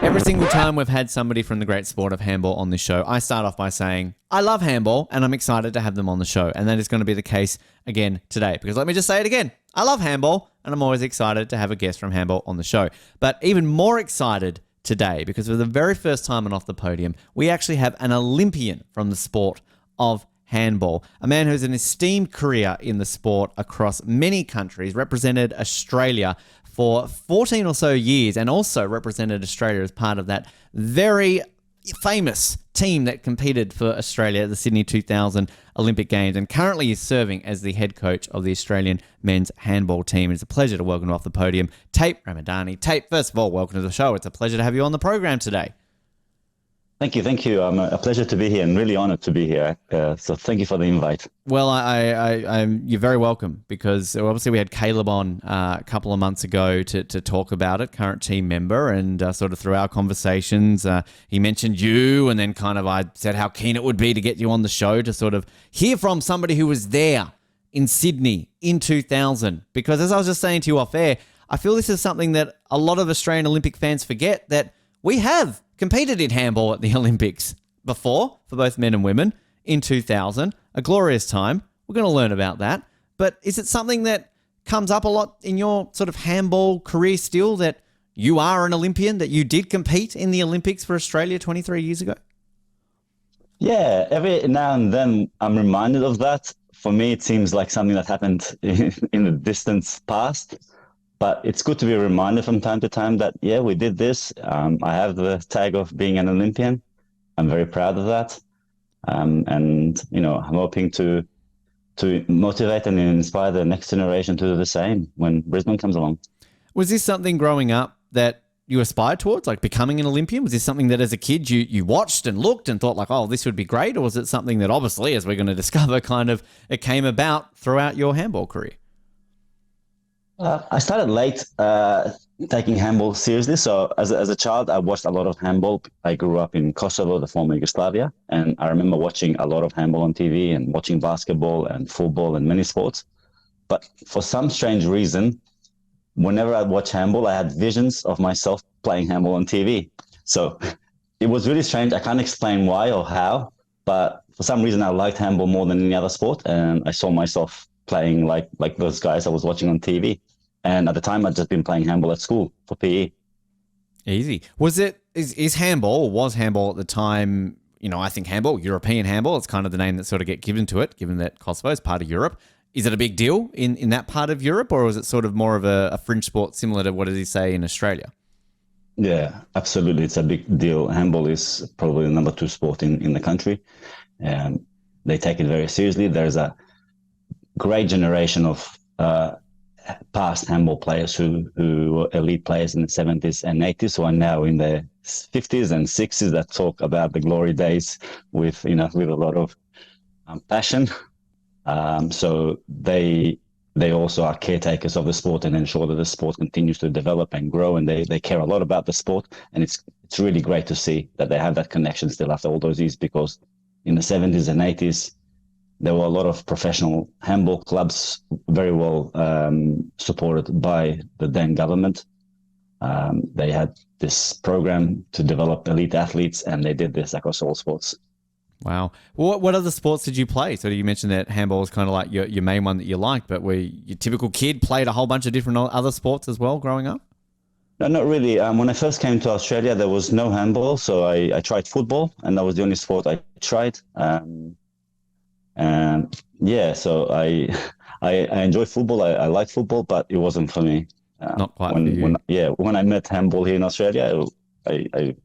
Every single time we've had somebody from the great sport of handball on this show, I start off by saying, I love handball and I'm excited to have them on the show. And that is going to be the case again today. Because let me just say it again. I love handball and I'm always excited to have a guest from handball on the show. But even more excited today because for the very first time on Off the Podium, we actually have an Olympian from the sport of handball, a man who has an esteemed career in the sport across many countries, represented Australia for 14 or so years, and also represented Australia as part of that very famous team that competed for Australia at the Sydney 2000 Olympic Games, and currently is serving as the head coach of the Australian men's handball team. It's a pleasure to welcome off the podium, Taip Ramadani. Taip, first of all, welcome to the show. It's a pleasure to have you on the program today. Thank you. A pleasure to be here and really honored to be here. So thank you for the invite. Well, you're very welcome because obviously we had Caleb on a couple of months ago to talk about it, current team member, and sort of through our conversations, he mentioned you, and then kind of I said how keen it would be to get you on the show to sort of hear from somebody who was there in Sydney in 2000. Because as I was just saying to you off air, I feel this is something that a lot of Australian Olympic fans forget, that we have competed in handball at the Olympics before for both men and women in 2000. A glorious time. We're going to learn about that. But is it something that comes up a lot in your sort of handball career still, that you are an Olympian, that you did compete in the Olympics for Australia 23 years ago? Yeah, every now and then I'm reminded of that. For me, it seems like something that happened in the distant past. But it's good to be reminded from time to time that, yeah, we did this. I have the tag of being an Olympian. I'm very proud of that. And, you know, I'm hoping to motivate and inspire the next generation to do the same when Brisbane comes along. Was this something growing up that you aspired towards, like becoming an Olympian? Was this something that as a kid you watched and looked and thought like, oh, this would be great? Or was it something that obviously, as we're going to discover, kind of it came about throughout your handball career? I started late taking handball seriously. So as a child, I watched a lot of handball. I grew up in Kosovo, the former Yugoslavia, and I remember watching a lot of handball on TV and watching basketball and football and many sports. But for some strange reason, whenever I watch handball, I had visions of myself playing handball on TV. So it was really strange. I can't explain why or how, but for some reason, I liked handball more than any other sport, and I saw myself playing like those guys I was watching on TV. And at the time, I'd just been playing handball at school for PE. Easy. Was handball at the time, you know, I think handball, European handball, it's kind of the name that sort of get given to it, given that Kosovo is part of Europe. Is it a big deal in that part of Europe, or is it sort of more of a fringe sport similar to what does he say in Australia? Yeah, absolutely. It's a big deal. Handball is probably the number 2 sport in the country. And they take it very seriously. There's a great generation of past handball players who were elite players in the 70s and 80s who are now in their 50s and 60s that talk about the glory days with a lot of passion. So they also are caretakers of the sport and ensure that the sport continues to develop and grow, and they care a lot about the sport. And it's really great to see that they have that connection still after all those years, because in the 70s and 80s, there were a lot of professional handball clubs, very well supported by the then government. They had this program to develop elite athletes, and they did this across all sports. Wow. What other sports did you play? So you mentioned that handball was kind of like your main one that you liked, but were your typical kid played a whole bunch of different other sports as well growing up? No, not really. When I first came to Australia, there was no handball, so I tried football, and that was the only sport I tried. And yeah, so I enjoy football. I like football, but it wasn't for me. Not quite for you. When I met handball here in Australia, it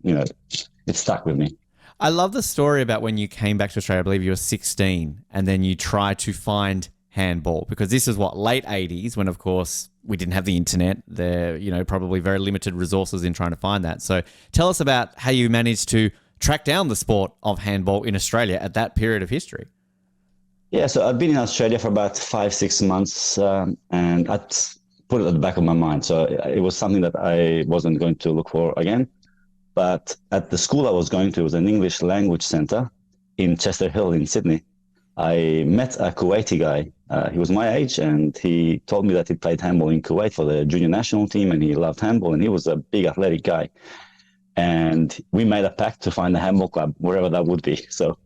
stuck with me. I love the story about when you came back to Australia. I believe you were 16, and then you tried to find handball, because this is late 80s, when of course we didn't have the internet. There, probably very limited resources in trying to find that. So tell us about how you managed to track down the sport of handball in Australia at that period of history. Yeah, so I've been in Australia for about 5-6 months, and I'd put it at the back of my mind. So it was something that I wasn't going to look for again. But at the school I was going to, it was an English language center in Chester Hill in Sydney. I met a Kuwaiti guy. He was my age, and he told me that he played handball in Kuwait for the junior national team, and he loved handball, and he was a big athletic guy. And we made a pact to find a handball club, wherever that would be. So,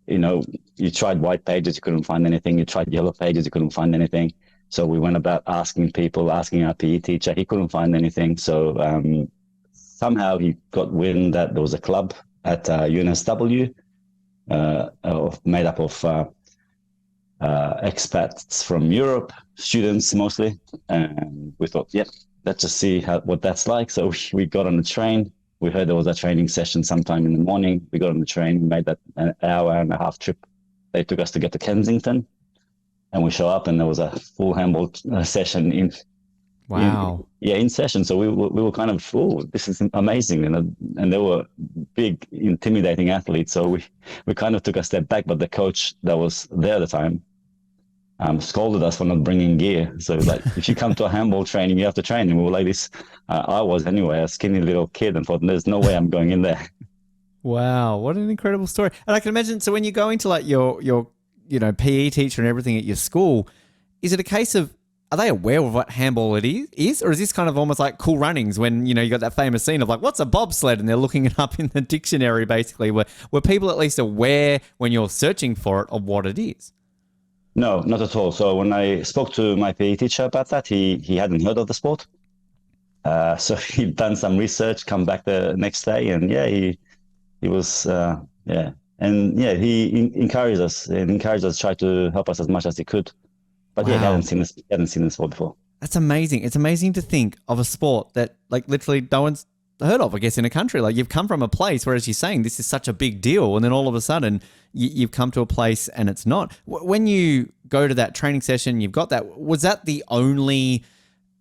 you tried white pages, you couldn't find anything. You tried yellow pages, you couldn't find anything. So we went about asking our PE teacher. He couldn't find anything. So somehow he got wind that there was a club at UNSW made up of expats from Europe, students mostly. And we thought, let's just see what that's like. So we got on the train. We heard there was a training session sometime in the morning. We got on the train, we made that an hour and a half trip. They took us to get to Kensington, and we show up and there was a full handball session in session. So we were kind of, this is amazing. And they were big, intimidating athletes. So we kind of took a step back, but the coach that was there at the time scolded us for not bringing gear. So like, if you come to a handball training, you have to train. And we were like this. I was anyway, a skinny little kid, and thought, there's no way I'm going in there. Wow, what an incredible story. And I can imagine, so when you're going to like your PE teacher and everything at your school, is it a case of, are they aware of what handball it is? Or is this kind of almost like Cool Runnings when, you got that famous scene of like, what's a bobsled? And they're looking it up in the dictionary, basically. Were people at least aware when you're searching for it of what it is? No, not at all. So when I spoke to my PE teacher about that, he hadn't heard of the sport. So he'd done some research, come back the next day, and he was, And he encouraged us try to help us as much as he could. But he hadn't seen this sport before. That's amazing. It's amazing to think of a sport that like literally no one's heard of, I guess, in a country. Like you've come from a place where, as you're saying, this is such a big deal. And then all of a sudden you've come to a place and it's not. When you go to that training session, you've got that. Was that the only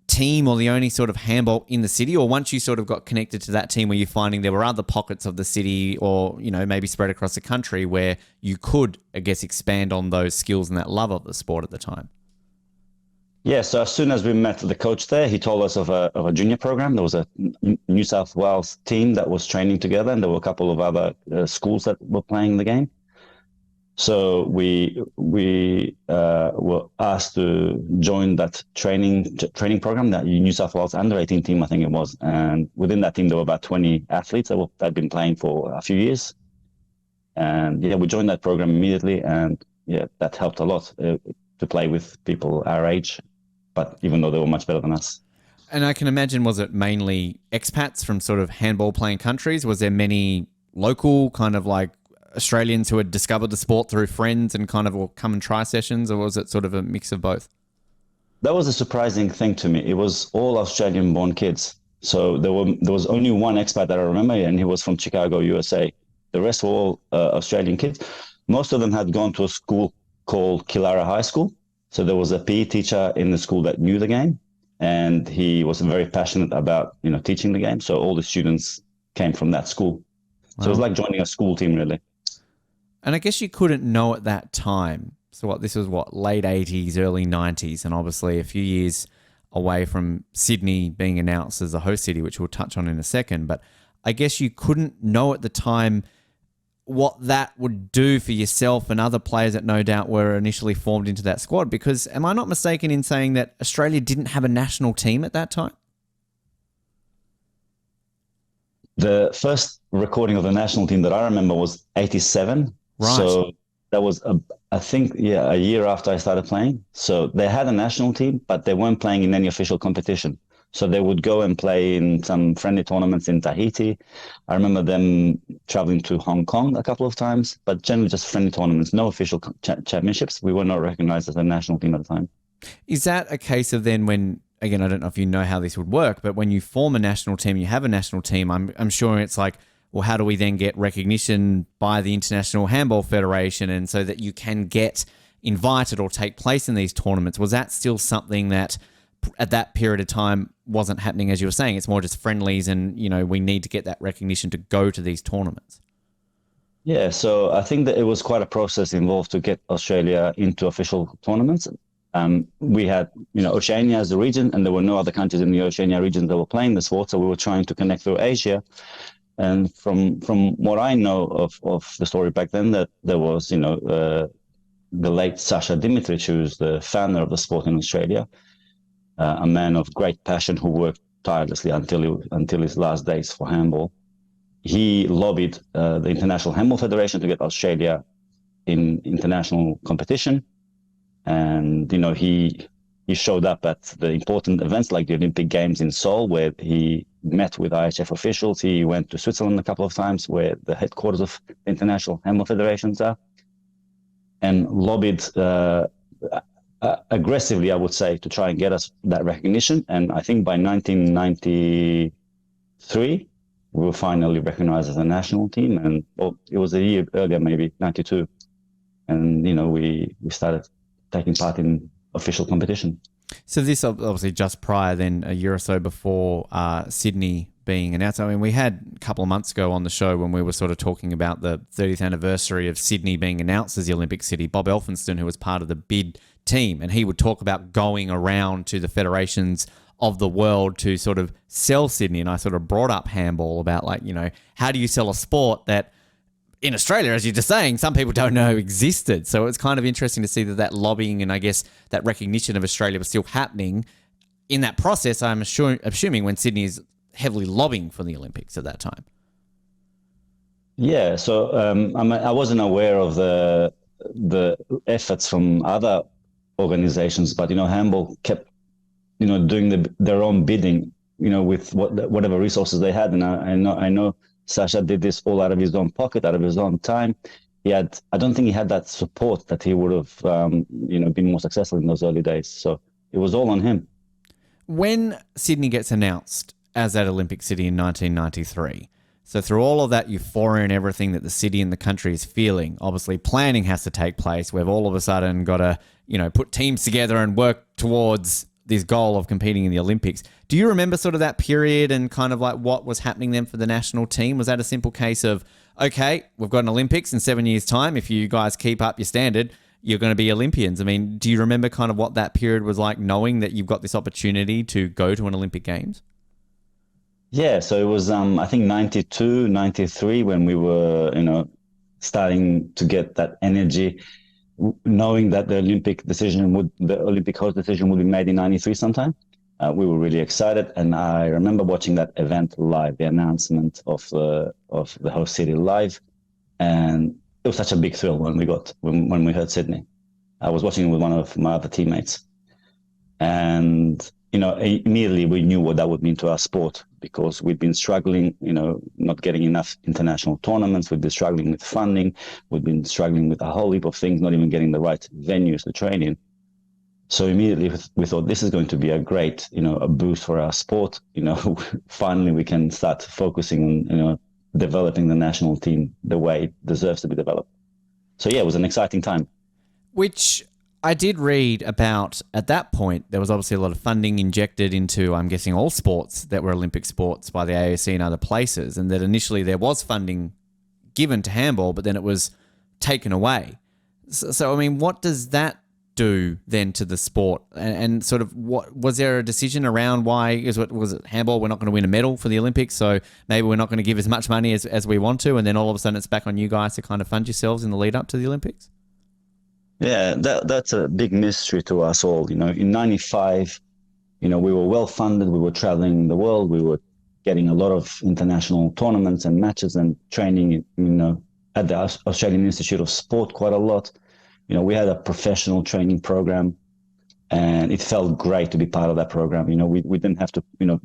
team or the only sort of handball in the city? Or once you sort of got connected to that team, were you finding there were other pockets of the city or, maybe spread across the country where you could, I guess, expand on those skills and that love of the sport at the time? Yeah, so as soon as we met the coach there, he told us of a junior program. There was a New South Wales team that was training together, and there were a couple of other schools that were playing the game. So we were asked to join that training program, that New South Wales under-18 team, I think it was. And within that team, there were about 20 athletes that had been playing for a few years. And we joined that program immediately, and that helped a lot to play with people our age, but even though they were much better than us. And I can imagine, was it mainly expats from sort of handball playing countries? Was there many local kind of like Australians who had discovered the sport through friends and kind of will come and try sessions, or was it sort of a mix of both? That was a surprising thing to me. It was all Australian-born kids. So there was only one expat that I remember, and he was from Chicago, USA. The rest were all Australian kids. Most of them had gone to a school called Killara High School. So there was a PE teacher in the school that knew the game, and he was very passionate about teaching the game. So all the students came from that school. So it was like joining a school team, really. And I guess you couldn't know at that time. So this was late 80s, early 90s, and obviously a few years away from Sydney being announced as a host city, which we'll touch on in a second. But I guess you couldn't know at the time what that would do for yourself and other players that no doubt were initially formed into that squad. Because am I not mistaken in saying that Australia didn't have a national team at that time? The first recording of the national team that I remember was 87. Right. So that was, I think, a year after I started playing. So they had a national team, but they weren't playing in any official competition. So they would go and play in some friendly tournaments in Tahiti. I remember them traveling to Hong Kong a couple of times, but generally just friendly tournaments, no official championships. We were not recognized as a national team at the time. Is that a case of then when, again, I don't know if you know how this would work, but when you form a national team, you have a national team, I'm sure it's like, well, how do we then get recognition by the International Handball Federation and so that you can get invited or take place in these tournaments? Was that still something that at that period of time wasn't happening, as you were saying? It's more just friendlies and, we need to get that recognition to go to these tournaments. Yeah, so I think that it was quite a process involved to get Australia into official tournaments. We had, Oceania as a region, and there were no other countries in the Oceania region that were playing the sport, so we were trying to connect through Asia. And from what I know of the story back then, that there was, the late Sasha Dimitrich, who's the founder of the sport in Australia, a man of great passion who worked tirelessly until his last days for handball. he lobbied the International Handball Federation to get Australia in international competition. And, he showed up at the important events like the Olympic Games in Seoul, where he met with IHF officials. He went to Switzerland a couple of times, where the headquarters of the International Handball Federations are, and lobbied aggressively, I would say, to try and get us that recognition. And I think by 1993, we were finally recognized as a national team. And it was a year earlier, maybe 92. And, we started taking part in official competition. So this obviously just prior then, a year or so before Sydney being announced. I mean, we had a couple of months ago on the show when we were sort of talking about the 30th anniversary of Sydney being announced as the Olympic city, Bob Elphinston, who was part of the bid team, and he would talk about going around to the federations of the world to sort of sell Sydney. And I sort of brought up handball about how do you sell a sport that in Australia, as you're just saying, some people don't know existed. So it's kind of interesting to see that lobbying and I guess that recognition of Australia was still happening in that process. I'm assuming when Sydney is heavily lobbying for the Olympics at that time. Yeah, so I wasn't aware of the efforts from other organizations, but handball kept doing their own bidding, with whatever resources they had, and I know Sasha did this all out of his own pocket, out of his own time. I don't think he had that support that he would have, been more successful in those early days. So it was all on him. When Sydney gets announced as that Olympic city in 1993, so through all of that euphoria and everything that the city and the country is feeling, obviously planning has to take place. We've all of a sudden got to, put teams together and work towards this goal of competing in the Olympics. Do you remember sort of that period and kind of like what was happening then for the national team? Was that a simple case of, okay, we've got an Olympics in 7 years' time. If you guys keep up your standard, you're going to be Olympians. I mean, do you remember kind of what that period was like, knowing that you've got this opportunity to go to an Olympic Games? Yeah, so it was, I think 92, 93 when we were, starting to get that energy, knowing that the Olympic host decision would be made in 93 sometime. We were really excited, and I remember watching that event live, the announcement of the host city live, and it was such a big thrill when we heard Sydney. I was watching it with one of my other teammates, and immediately we knew what that would mean to our sport, because we'd been struggling, not getting enough international tournaments. We'd been struggling with funding. We'd been struggling with a whole heap of things, not even getting the right venues to train in. So immediately we thought this is going to be a great, a boost for our sport. Finally we can start focusing on, developing the national team the way it deserves to be developed. So yeah, it was an exciting time. Which I did read about. At that point, there was obviously a lot of funding injected into, I'm guessing, all sports that were Olympic sports by the AOC and other places, and that initially there was funding given to handball, but then it was taken away. So I mean, what does that do then to the sport? And sort of, what was there a decision around why? Was it handball? We're not going to win a medal for the Olympics, so maybe we're not going to give as much money as we want to, and then all of a sudden it's back on you guys to kind of fund yourselves in the lead up to the Olympics? Yeah, that's a big mystery to us all. In 95, we were well funded. We were traveling the world. We were getting a lot of international tournaments and matches and training, at the Australian Institute of Sport quite a lot. We had a professional training program, and it felt great to be part of that program. We didn't have to,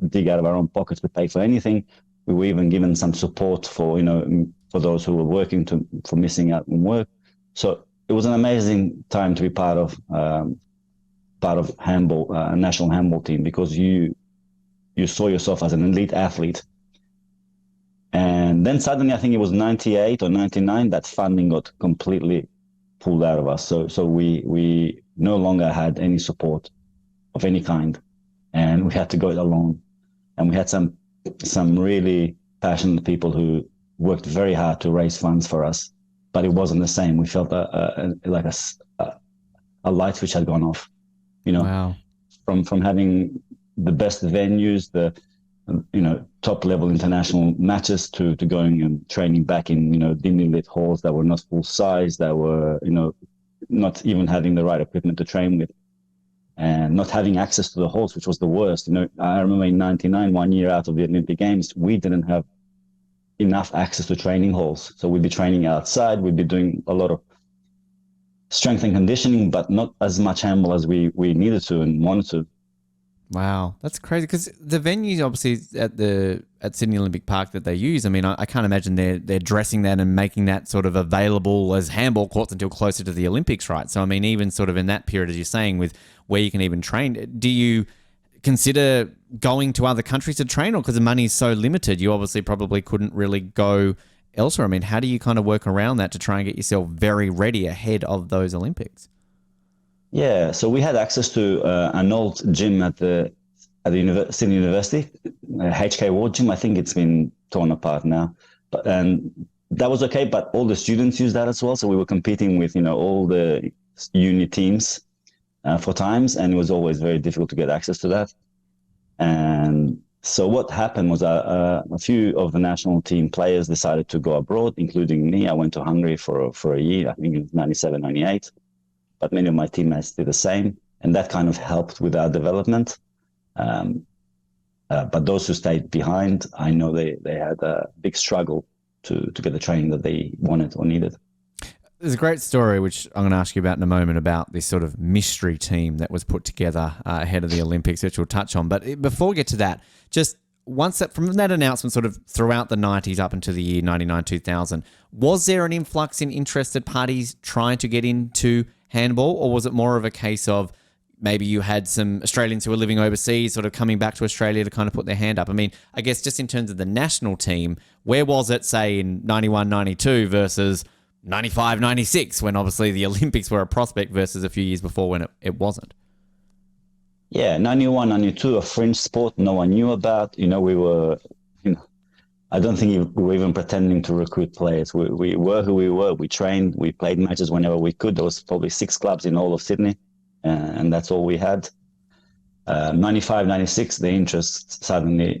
dig out of our own pockets to pay for anything. We were even given some support for those who were working for missing out on work. So it was an amazing time to be part of handball, a national handball team, because you saw yourself as an elite athlete. And then suddenly, I think it was 98 or 99, that funding got completely pulled out of us. So we no longer had any support of any kind, and we had to go it alone. And we had some really passionate people who worked very hard to raise funds for us, but it wasn't the same. We felt like a light switch had gone off. Wow. From having the best venues, the top level international matches, to going and training back in dimly lit halls that were not full size, that were not even having the right equipment to train with, and not having access to the halls, which was the worst. I remember in 99, 1 year out of the Olympic Games, we didn't have enough access to training halls. So we'd be training outside, we'd be doing a lot of strength and conditioning, but not as much handball as we needed to and wanted to. Wow, that's crazy because the venues obviously at Sydney Olympic Park that they use. I mean, I can't imagine they're dressing that and making that sort of available as handball courts until closer to the Olympics, right? So I mean, even sort of in that period, as you're saying, with where you can even train, do you consider going to other countries to train, or because the money is so limited, you obviously probably couldn't really go elsewhere? I mean, how do you kind of work around that to try and get yourself very ready ahead of those Olympics? Yeah, so we had access to an old gym at the Sydney University, HK Ward gym. I think it's been torn apart now, and that was okay. But all the students used that as well, so we were competing with all the uni teams for times, and it was always very difficult to get access to that. And so what happened was a few of the national team players decided to go abroad, including me. I went to Hungary for a year. I think it was 97, 98. But many of my teammates did the same, and that kind of helped with our development. But those who stayed behind, I know they had a big struggle to get the training that they wanted or needed. There's a great story, which I'm going to ask you about in a moment, about this sort of mystery team that was put together ahead of the Olympics, which we'll touch on. But before we get to that, just from that announcement sort of throughout the 90s up into the year 99, 2000, was there an influx in interested parties trying to get into handball, or was it more of a case of maybe you had some Australians who were living overseas sort of coming back to Australia to kind of put their hand up? I mean, I guess just in terms of the national team, where was it, say, in 91, 92 versus 95, 96, when obviously the Olympics were a prospect, versus a few years before when it wasn't? Yeah, 91, 92, a fringe sport no one knew about. We were, I don't think we were even pretending to recruit players. We were who we were. We trained, we played matches whenever we could. There was probably 6 clubs in all of Sydney, and that's all we had. 95, 96, the interest suddenly,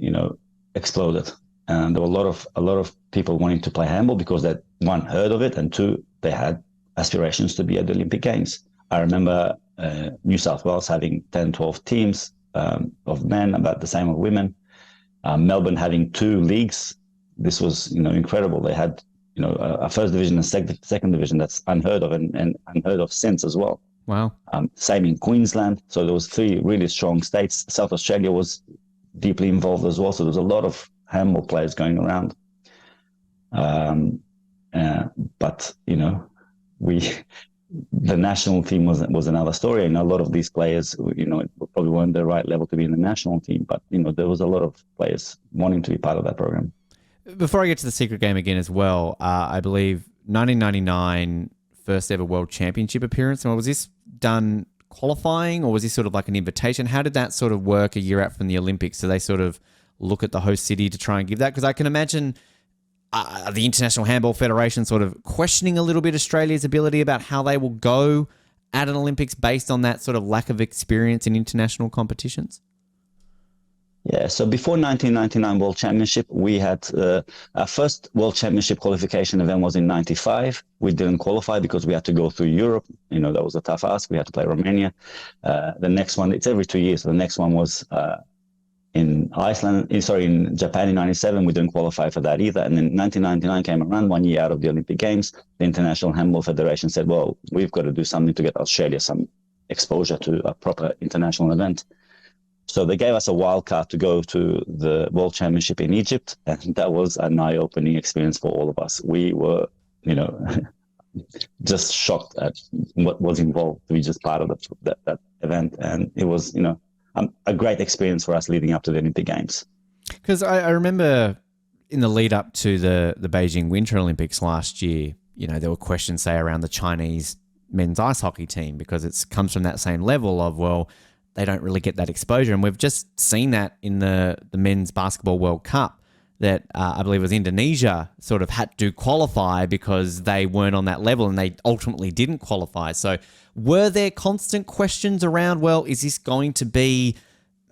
exploded. And there were a lot of people wanting to play handball because they, one, heard of it, and two, they had aspirations to be at the Olympic Games. I remember New South Wales having 10, 12 teams of men, about the same of women. Melbourne having 2 leagues. This was, incredible. They had, a first division and second division that's unheard of and unheard of since as well. Wow. Same in Queensland. So there was 3 really strong states. South Australia was deeply involved as well. So there was a lot of handball players going around. But the national team was another story, and a lot of these players, probably weren't the right level to be in the national team. But there was a lot of players wanting to be part of that program. Before I get to the secret game again as well, I believe 1999 first ever World Championship appearance. And was this done qualifying, or was this sort of like an invitation? How did that sort of work a year out from the Olympics? Do they sort of look at the host city to try and give that? Because I can imagine the International Handball Federation sort of questioning a little bit Australia's ability about how they will go at an Olympics based on that sort of lack of experience in international competitions. Yeah, so before 1999 World Championship, we had our first World Championship qualification event was in 95. We didn't qualify because we had to go through Europe. That was a tough ask. We had to play Romania. The next one, it's every 2 years. So the next one was in Japan in 97. We didn't qualify for that either. And then 1999 came around, 1 year out of the Olympic Games. The International Handball Federation said, well, we've got to do something to get Australia some exposure to a proper international event. So they gave us a wild card to go to the World Championship in Egypt, and that was an eye-opening experience for all of us. We were, just shocked at what was involved to be just part of that event, and it was, a great experience for us leading up to the Olympic Games. Because I remember in the lead up to the Beijing Winter Olympics last year, there were questions, say, around the Chinese men's ice hockey team, because it comes from that same level of, well, they don't really get that exposure. And we've just seen that in the Men's Basketball World Cup, that I believe it was Indonesia sort of had to qualify because they weren't on that level, and they ultimately didn't qualify. So were there constant questions around, well, is this going to be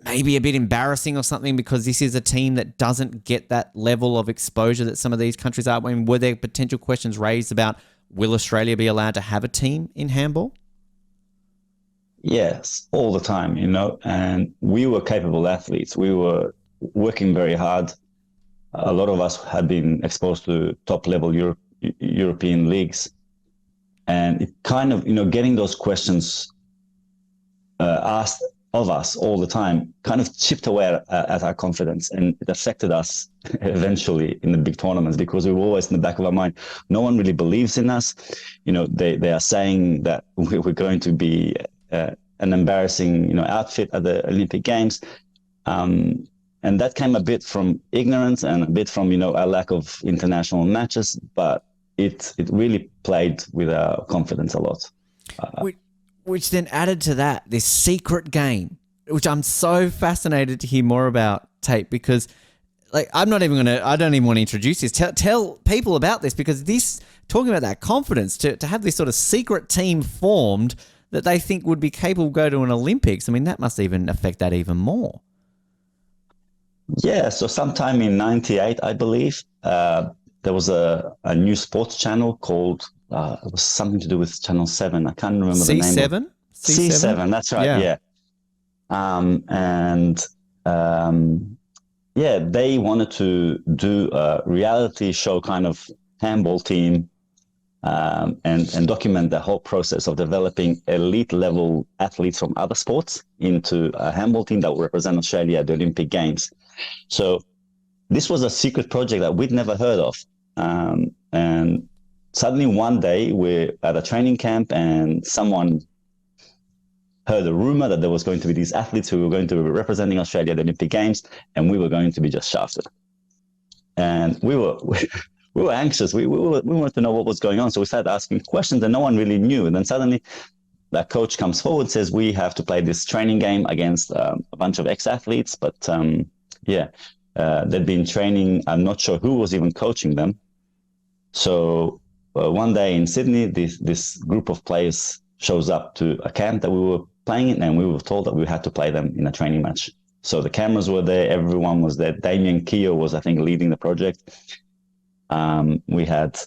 maybe a bit embarrassing or something because this is a team that doesn't get that level of exposure that some of these countries are? I mean, were there potential questions raised about, will Australia be allowed to have a team in handball? Yes, all the time, and we were capable athletes. We were working very hard. a lot of us had been exposed to top level European leagues, and it kind of, getting those questions asked of us all the time kind of chipped away at our confidence, and it affected us eventually in the big tournaments, because we were always in the back of our mind, no one really believes in us. They are saying that we're going to be an embarrassing outfit at the Olympic Games, and that came a bit from ignorance and a bit from a lack of international matches, but it really played with our confidence a lot. Which then added to that this secret game, which I'm so fascinated to hear more about, Taip, because I don't even want to introduce this. Tell people about this, because this, talking about that confidence, to have this sort of secret team formed that they think would be capable to go to an Olympics, I mean, that must even affect that even more. Yeah, so sometime in '98, I believe, there was a new sports channel called, it was something to do with Channel 7. I can't remember the name. C7? C7, that's right, yeah. They wanted to do a reality show kind of handball team, and document the whole process of developing elite level athletes from other sports into a handball team that will represent Australia at the Olympic Games. So this was a secret project that we'd never heard of. And suddenly one day we're at a training camp and someone heard a rumor that there was going to be these athletes who were going to be representing Australia at the Olympic Games, and we were going to be just shafted. And we were anxious. We wanted to know what was going on. So we started asking questions and no one really knew. And then suddenly that coach comes forward and says, we have to play this training game against a bunch of ex-athletes. But they'd been training. I'm not sure who was even coaching them. So one day in Sydney, this group of players shows up to a camp that we were playing in, and we were told that we had to play them in a training match. So the cameras were there, everyone was there. Damien Keogh was, I think, leading the project. We had,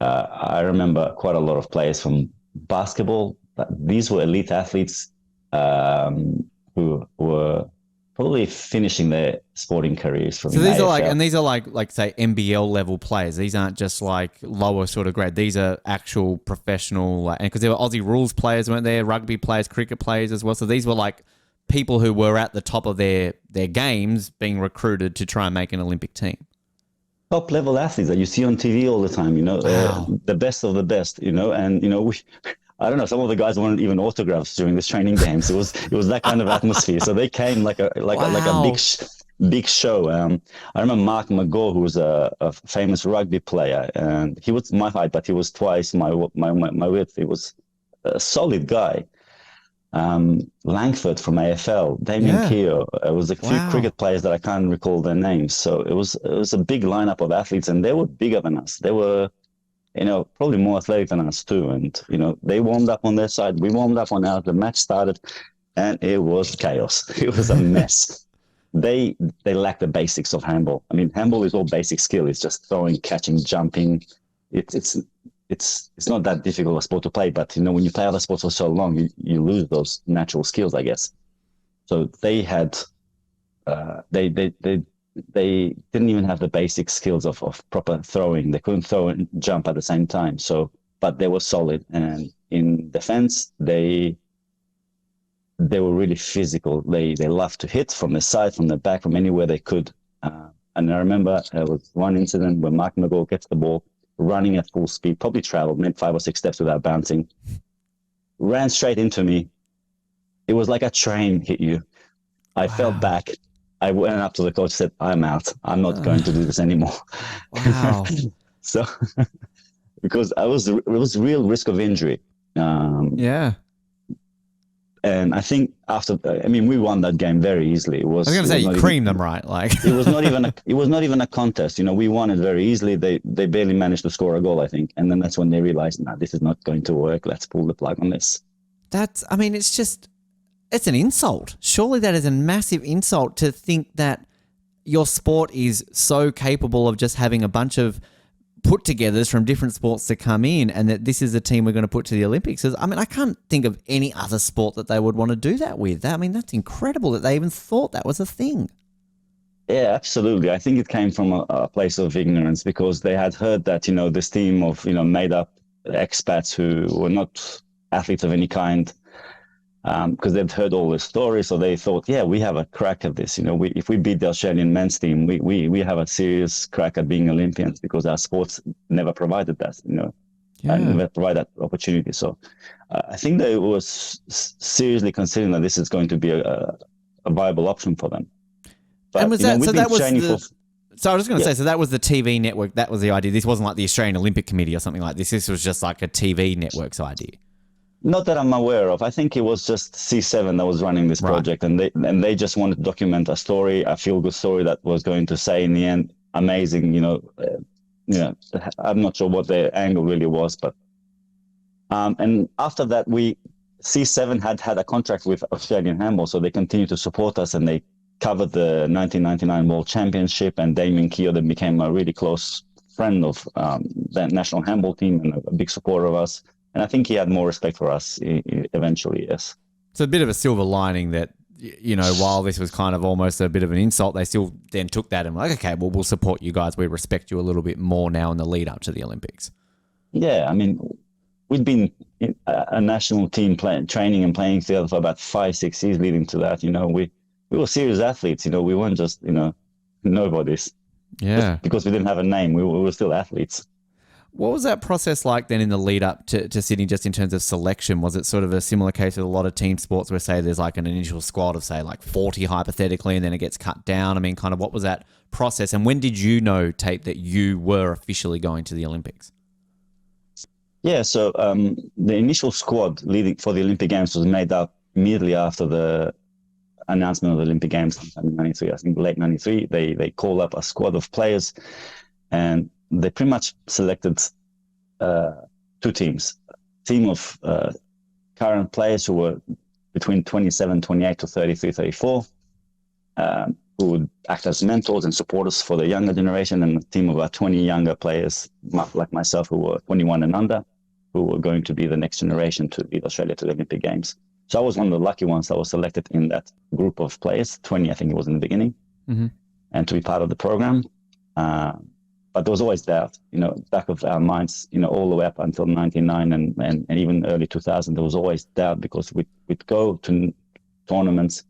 I remember, quite a lot of players from basketball. But these were elite athletes who were probably finishing their sporting careers from. So these AFL. These are like say NBL level players. These aren't just like lower sort of grade. These are actual professional, and because there were Aussie rules players, weren't there? Rugby players, cricket players as well. So these were like people who were at the top of their games, being recruited to try and make an Olympic team. Top level athletes that you see on TV all the time. Wow. The best of the best. And I don't know, some of the guys wanted even autographs during this training games. It was that kind of atmosphere. So they came like a big show. I remember Mark McGaw, who was a famous rugby player, and he was my height, but he was twice my width. He was a solid guy. Langford from AFL, Damien Keogh. It was a few cricket players that I can't recall their names. So it was a big lineup of athletes, and they were bigger than us. They were probably more athletic than us too. And, they warmed up on their side. We warmed up on ours. The match started and it was chaos. It was a mess. They lack the basics of handball. I mean, handball is all basic skill. It's just throwing, catching, jumping. It's not that difficult a sport to play, but, when you play other sports for so long, you lose those natural skills, I guess. So they had, they didn't even have the basic skills of proper throwing. They couldn't throw and jump at the same time. So, but they were solid. And in defense, they were really physical. They loved to hit from the side, from the back, from anywhere they could. And I remember there was one incident where Mark McGaw gets the ball, running at full speed, probably traveled, made 5 or 6 steps without bouncing, ran straight into me. It was like a train hit you. I fell back. I went up to the coach and said, I'm out. I'm not going to do this anymore. Wow. So, because it was real risk of injury. Yeah. And I think we won that game very easily. I was going to say, you creamed them, right? It was not even a contest. We won it very easily. They barely managed to score a goal, I think. And then that's when they realized, this is not going to work. Let's pull the plug on this. It's an insult. Surely that is a massive insult to think that your sport is so capable of just having a bunch of put-togethers from different sports to come in, and that this is the team we're going to put to the Olympics. I can't think of any other sport that they would want to do that with. That's incredible that they even thought that was a thing. Yeah, absolutely. I think it came from a place of ignorance because they had heard that, this team of, made up expats who were not athletes of any kind, because they'd heard all the stories. So they thought, yeah, we have a crack at this. If we beat the Australian men's team, we have a serious crack at being Olympians because our sports never provided that, and Yeah. never provide that opportunity. So I think they was seriously considering that this is going to be a viable option for them. And But, was that, we've so been that was training for, so I was just going to yeah, say, so that was the TV network. That was the idea. This wasn't like the Australian Olympic Committee or something like this. This was just like a TV network's idea. not that I'm aware of. I think it was just C7 that was running this Right. project, and they just wanted to document a story, a feel-good story that was going to say in the end, amazing. I'm not sure what the angle really was, but and after that, C7 had a contract with Australian Handball, so they continued to support us, and they covered the 1999 World Championship, and Damien Keogh then became a really close friend of the national handball team and a big supporter of us. And I think he had more respect for us eventually, yes. So a bit of a silver lining that, while this was kind of almost a bit of an insult, they still then took that and were like, okay, well, we'll support you guys. We respect you a little bit more now in the lead up to the Olympics. Yeah, I mean, we'd been a national team training and playing together for about 5-6 years leading to that. We were serious athletes. We weren't just, nobodies. Yeah. Just because we didn't have a name, we were still athletes. What was that process like then in the lead up to Sydney, just in terms of selection? Was it sort of a similar case with a lot of team sports where, say, there's like an initial squad of, say, like 40 hypothetically, and then it gets cut down? I mean, kind of what was that process? And when did you know, Tate, that you were officially going to the Olympics? Yeah, so the initial squad leading for the Olympic Games was made up immediately after the announcement of the Olympic Games in 93. I think late 93, they called up a squad of players, and they pretty much selected two teams. A team of current players who were between 27, 28 to 33, 34, who would act as mentors and supporters for the younger generation, and a team of about 20 younger players, like myself, who were 21 and under, who were going to be the next generation to lead Australia to the Olympic Games. So I was one of the lucky ones that was selected in that group of players, 20, I think it was in the beginning, and to be part of the program. But there was always doubt, back of our minds, all the way up until 99 and even early 2000, there was always doubt because we'd go to tournaments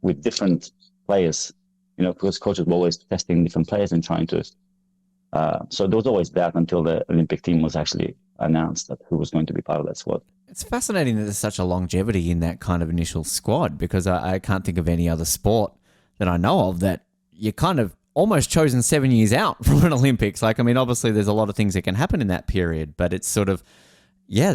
with different players, because coaches were always testing different players and trying to. So there was always doubt until the Olympic team was actually announced that who was going to be part of that squad. It's fascinating that there's such a longevity in that kind of initial squad, because I can't think of any other sport that I know of that you kind of almost chosen 7 years out from an Olympics. Like, I mean, obviously there's a lot of things that can happen in that period, but it's sort of, does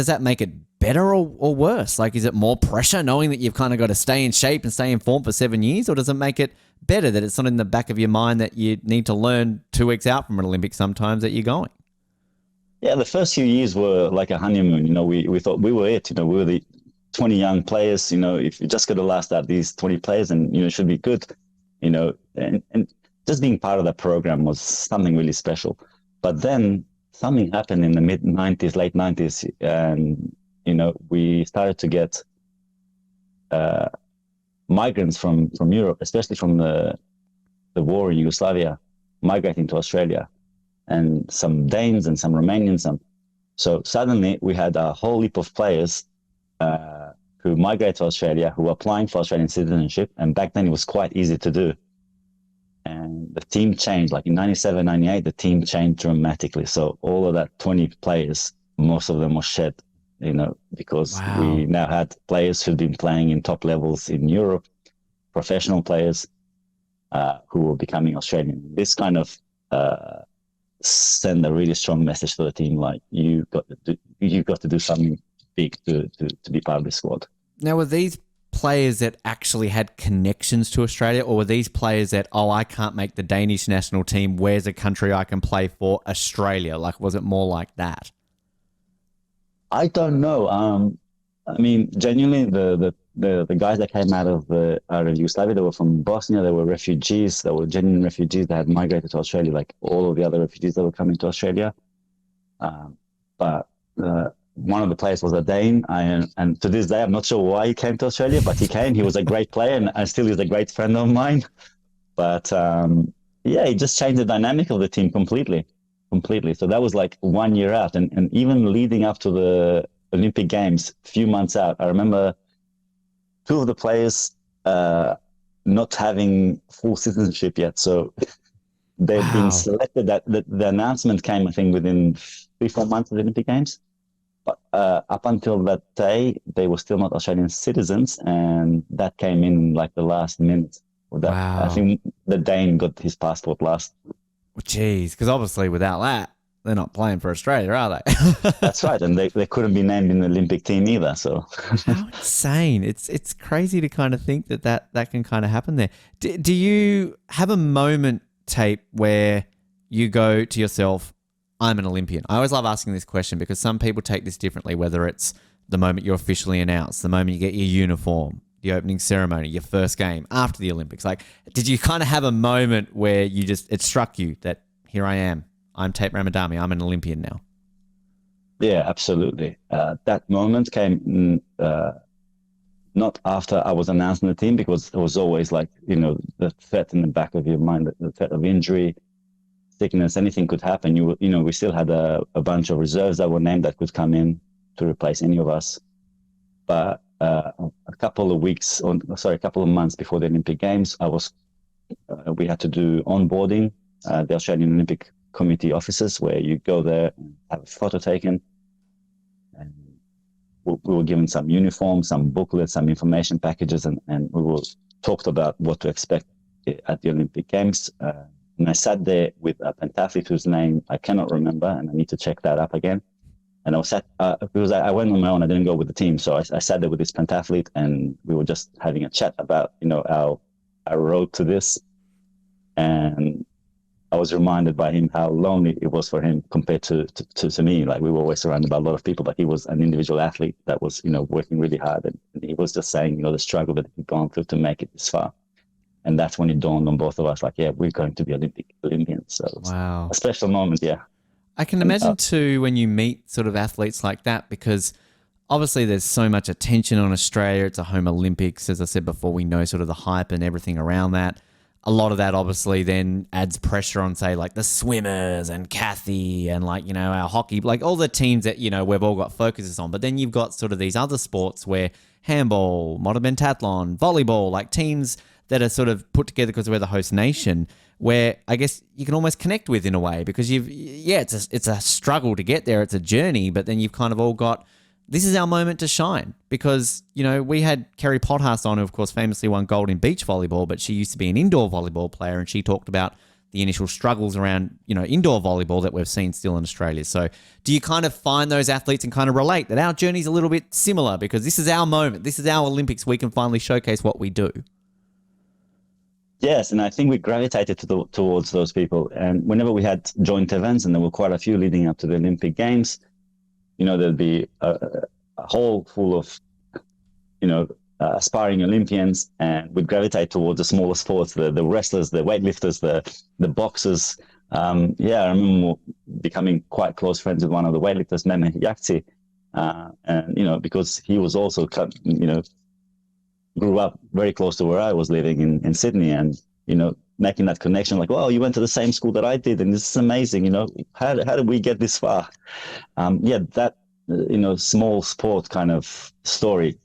that make it better or worse? Like, is it more pressure knowing that you've kind of got to stay in shape and stay in form for 7 years, or does it make it better that it's not in the back of your mind that you need to learn 2 weeks out from an Olympics sometimes that you're going? Yeah, the first few years were like a honeymoon. We thought we were it. We were the 20 young players. If you just got to last out these 20 players, and it should be good. And just being part of that program was something really special. But then something happened in the mid 90s, late 90s, and we started to get migrants from Europe, especially from the war in Yugoslavia, migrating to Australia. And some Danes and some Romanians. So suddenly we had a whole heap of players who migrated to Australia, who were applying for Australian citizenship. And back then it was quite easy to do. And the team changed, like in 97, 98, the team changed dramatically. So all of that 20 players, most of them were shed, because we now had players who'd been playing in top levels in Europe, professional players who were becoming Australian. This kind of send a really strong message to the team, like you've got to do something big to be part of the squad. Now, were these players that actually had connections to Australia, or were these players that, I can't make the Danish national team, where's a country I can play for? Australia? Like, was it more like that? I don't know. I mean, genuinely, the guys that came out of Yugoslavia, they were from Bosnia. They were refugees. They were genuine refugees that had migrated to Australia, like all of the other refugees that were coming to Australia. But one of the players was a Dane, and to this day, I'm not sure why he came to Australia, but he came. He was a great player, and still is a great friend of mine. But yeah, it just changed the dynamic of the team completely. So that was like 1 year out. And even leading up to the Olympic Games, a few months out, I remember two of the players not having full citizenship yet. So they've been Wow. selected. That the announcement came, I think, within 3-4 months of the Olympic Games. But up until that day, they were still not Australian citizens, and that came in like the last minute. With that, I Wow. think the Dane got his passport last. Well, geez, because obviously without that, they're not playing for Australia, are they? That's right, and they couldn't be named in the Olympic team either. So How insane! It's crazy to kind of think that can kind of happen there. Do you have a moment, Tape, where you go to yourself, "I'm an Olympian"? I always love asking this question because some people take this differently. Whether it's the moment you're officially announced, the moment you get your uniform, the opening ceremony, your first game after the Olympics. Like, did you kind of have a moment where it struck you that here I am, I'm Taip Ramadani, I'm an Olympian now? yeah, absolutely. That moment came not after I was announced in the team, because it was always like, the threat in the back of your mind, the threat of injury, sickness, anything could happen. We still had a bunch of reserves that were named that could come in to replace any of us. But a couple of months before the Olympic Games, we had to do onboarding, the Australian Olympic Committee offices, where you go there and have a photo taken. And we were given some uniforms, some booklets, some information packages, and we were talked about what to expect at the Olympic Games. And I sat there with a pentathlete whose name I cannot remember, and I need to check that up again. And I was because I went on my own. I didn't go with the team, so I sat there with this pentathlete, and we were just having a chat about our road to this. And I was reminded by him how lonely it was for him compared to me. Like, we were always surrounded by a lot of people, but he was an individual athlete that was working really hard, and he was just saying the struggle that he'd gone through to make it this far. And that's when it dawned on both of us, like, yeah, we're going to be Olympians. So it's Wow. a special moment, yeah. I can imagine too when you meet sort of athletes like that, because obviously there's so much attention on Australia. It's a home Olympics. As I said before, we know sort of the hype and everything around that. A lot of that obviously then adds pressure on, say, like the swimmers and Kathy and our hockey, like all the teams that, we've all got focuses on. But then you've got sort of these other sports where handball, modern pentathlon, volleyball, like teams that are sort of put together because we're the host nation, where I guess you can almost connect with in a way, because it's a struggle to get there. It's a journey, but then you've kind of all got, this is our moment to shine, because, we had Kerry Podhast on, who of course famously won gold in beach volleyball, but she used to be an indoor volleyball player, and she talked about the initial struggles around, indoor volleyball that we've seen still in Australia. So do you kind of find those athletes and kind of relate that our journey's a little bit similar, because this is our moment, this is our Olympics, we can finally showcase what we do? Yes, and I think we gravitated towards those people. And whenever we had joint events, and there were quite a few leading up to the Olympic Games, there'd be a hall full of, aspiring Olympians, and we'd gravitate towards the smaller sports, the wrestlers, the weightlifters, the boxers. I remember becoming quite close friends with one of the weightlifters, Meme Yakti, and because he was also, grew up very close to where I was living in Sydney, and making that connection, like, oh, you went to the same school that I did, and this is amazing. How did we get this far? That small sport kind of story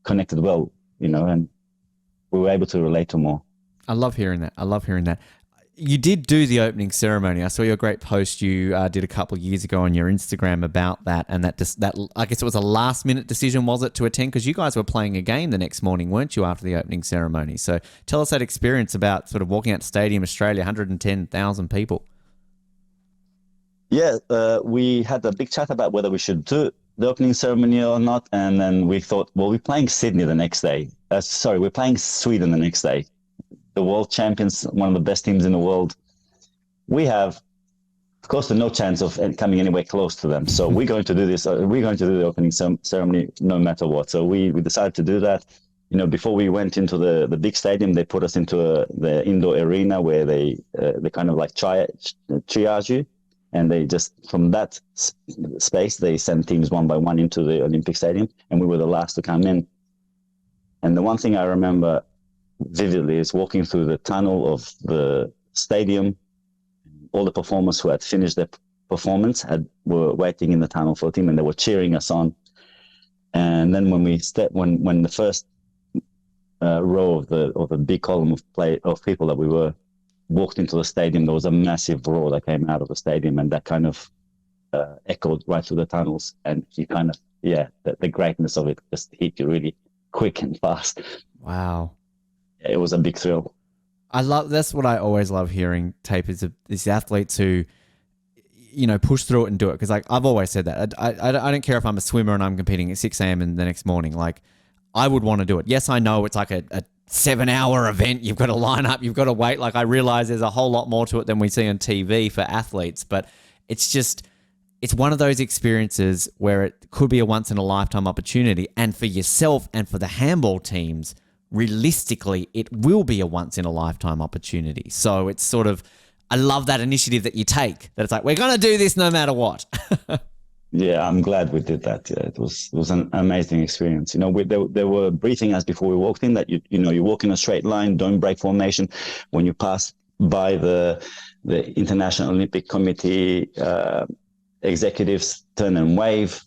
connected well, and we were able to relate to more. I love hearing that. You did do the opening ceremony. I saw your great post you did a couple of years ago on your Instagram about that, and that I guess it was a last minute decision, was it, to attend? Because you guys were playing a game the next morning, weren't you, after the opening ceremony? So tell us that experience about sort of walking out to Stadium Australia, 110,000 people. Yeah, we had a big chat about whether we should do the opening ceremony or not, and then we thought, well, we're playing Sydney the next day. We're playing Sweden the next day. The world champions, one of the best teams in the world. We have, of course, no chance of coming anywhere close to them. So we're going to do this. We're going to do the opening ceremony no matter what. So we decided to do that. Before we went into the big stadium, they put us into the indoor arena where they kind of like triage you. And they just, from that space, they send teams one by one into the Olympic Stadium. And we were the last to come in. And the one thing I remember vividly is walking through the tunnel of the stadium. All the performers who had finished their performance were waiting in the tunnel for the team, and they were cheering us on. And then when when the first row of the big column of people that we were walked into the stadium, there was a massive roar that came out of the stadium, and that kind of echoed right through the tunnels. And you kind of, the greatness of it just hit you really quick and fast. Wow. It was a big thrill. That's what I always love hearing, Taip, is the athletes who, push through it and do it. Because like I've always said that I don't care if I'm a swimmer and I'm competing at 6 a.m. in the next morning. Like I would want to do it. Yes, I know it's like a 7-hour event. You've got to line up. You've got to wait. Like I realize there's a whole lot more to it than we see on TV for athletes. But it's one of those experiences where it could be a once in a lifetime opportunity. And for yourself and for the handball teams, realistically, it will be a once in a lifetime opportunity. So it's sort of, I love that initiative that you take, that it's like, we're going to do this no matter what. Yeah, I'm glad we did that. Yeah, it was an amazing experience. They were briefing us before we walked in that you walk in a straight line, don't break formation. When you pass by the International Olympic Committee executives, turn and wave.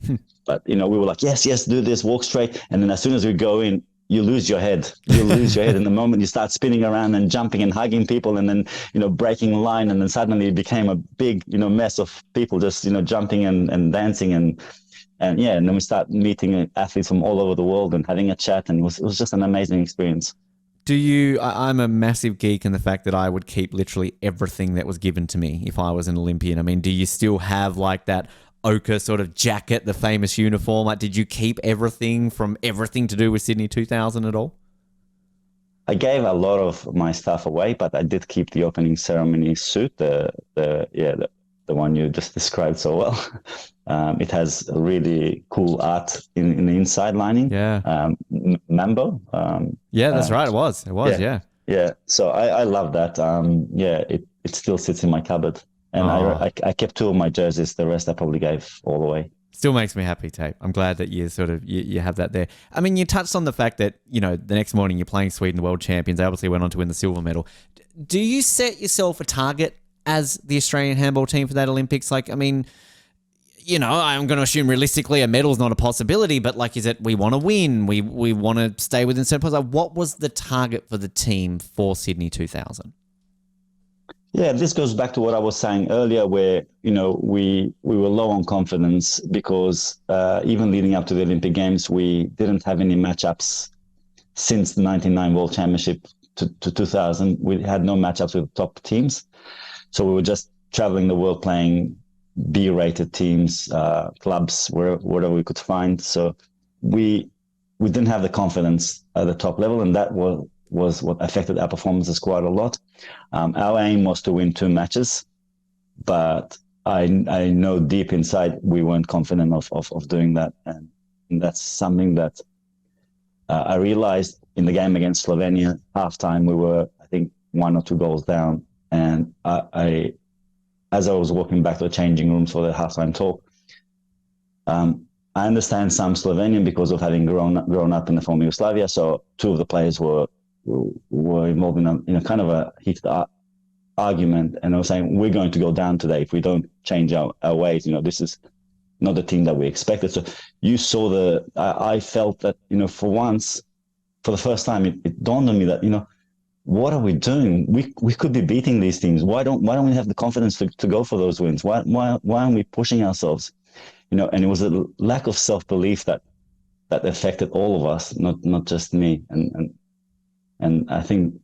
But we were like, yes, do this, walk straight. And then as soon as we go in, you lose your head. In the moment you start spinning around and jumping and hugging people, and then breaking line, and then suddenly it became a big mess of people just jumping and dancing and then we start meeting athletes from all over the world and having a chat, and it was just an amazing experience. I'm a massive geek in the fact that I would keep literally everything that was given to me if I was an Olympian. I mean, do you still have like that ochre sort of jacket, the famous uniform? Like, did you keep everything to do with Sydney 2000 at all? I gave a lot of my stuff away, but I did keep the opening ceremony suit, the one you just described so well. It has really cool art in the inside lining. Yeah. Mambo. Yeah, that's right. It was. Yeah. Yeah. So I love that. It still sits in my cupboard. And I kept 2 of my jerseys. The rest I probably gave all the way. Still makes me happy, Taip. I'm glad that you sort of you have that there. I mean, you touched on the fact that the next morning you're playing Sweden, the world champions. They obviously went on to win the silver medal. Do you set yourself a target as the Australian handball team for that Olympics? Like, I mean, I'm going to assume realistically a medal's not a possibility, but like, is it we want to win? We want to stay within certain points. Like, what was the target for the team for Sydney 2000? Yeah, this goes back to what I was saying earlier, where we were low on confidence because even leading up to the Olympic Games, we didn't have any matchups since the 1999 World Championship to 2000. We had no matchups with top teams, so we were just traveling the world playing B-rated teams, clubs, wherever we could find. So we didn't have the confidence at the top level, and that was what affected our performances quite a lot. Our aim was to win 2 matches, but I know deep inside we weren't confident of doing that. And that's something that I realized in the game against Slovenia. Halftime, we were, I think, 1 or 2 goals down. And as I was walking back to the changing rooms for the halftime talk, I understand some Slovenian because of having grown up in the former Yugoslavia. So 2 of the players were involved in a kind of a heated argument, and I was saying, we're going to go down today if we don't change our ways. This is not the team that we expected. So you saw I felt that for once, for the first time, it dawned on me that what are we doing? We could be beating these teams. Why don't we have the confidence to go for those wins? Why aren't we pushing ourselves? And it was a lack of self-belief that affected all of us, not just me. And I think,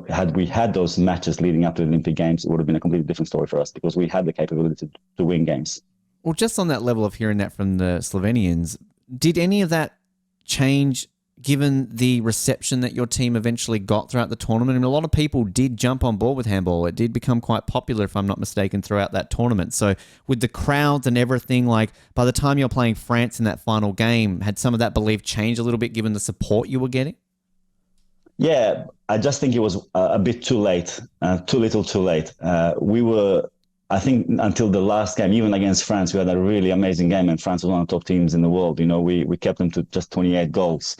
had we had those matches leading up to the Olympic Games, it would have been a completely different story for us because we had the capability to win games. Well, just on that level of hearing that from the Slovenians, did any of that change given the reception that your team eventually got throughout the tournament? I mean, a lot of people did jump on board with handball. It did become quite popular, if I'm not mistaken, throughout that tournament. So with the crowds and everything, like by the time you're playing France in that final game, had some of that belief changed a little bit given the support you were getting? Yeah, I just think it was a bit too late, too little too late. We were, I think, until the last game, even against France, we had a really amazing game, and France was one of the top teams in the world. We kept them to just 28 goals.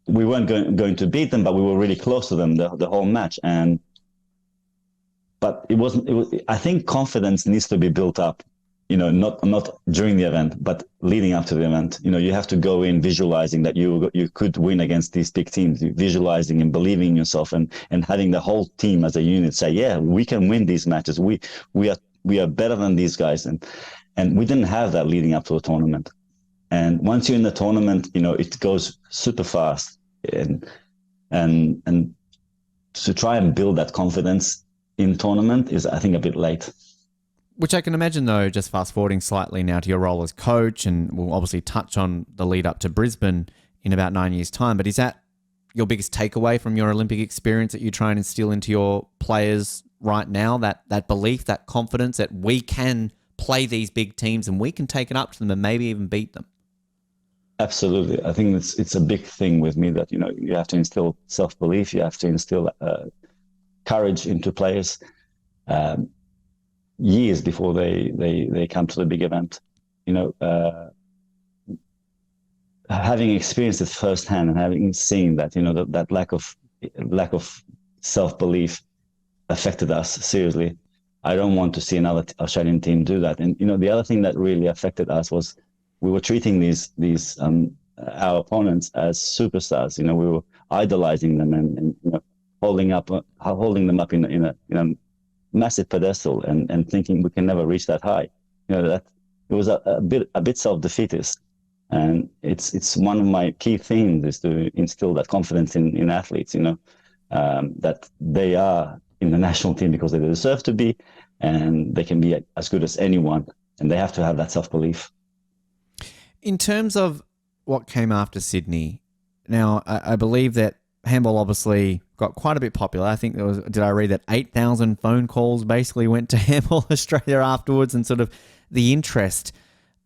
we weren't going to beat them, but we were really close to them the whole match. But it wasn't. I think confidence needs to be built up. Not during the event, but leading up to the event. You have to go in visualizing that you could win against these big teams, visualizing and believing in yourself, and having the whole team as a unit say, yeah, we can win these matches. We are better than these guys, and we didn't have that leading up to a tournament. And once you're in the tournament, it goes super fast, and to try and build that confidence in tournament is, I think, a bit late. Which I can imagine, though, just fast forwarding slightly now to your role as coach, and we'll obviously touch on the lead up to Brisbane in about 9 years' time. But is that your biggest takeaway from your Olympic experience that you try and instill into your players right now? That belief, that confidence that we can play these big teams and we can take it up to them and maybe even beat them? Absolutely. I think it's a big thing with me that, you have to instill self-belief. You have to instill courage into players. Years before they come to the big event, having experienced it firsthand and having seen that, that lack of self-belief affected us seriously. I don't want to see another Australian team do that. And the other thing that really affected us was we were treating these our opponents as superstars. We were idolizing them and holding them up in a massive pedestal and thinking we can never reach that high. That it was a bit self-defeatist, and it's one of my key themes is to instill that confidence in athletes. That they are in the national team because they deserve to be, and they can be as good as anyone, and they have to have that self-belief. In terms of what came after Sydney, now I believe that handball obviously got quite a bit popular. I think did I read that 8,000 phone calls basically went to Handball Australia afterwards, and sort of the interest.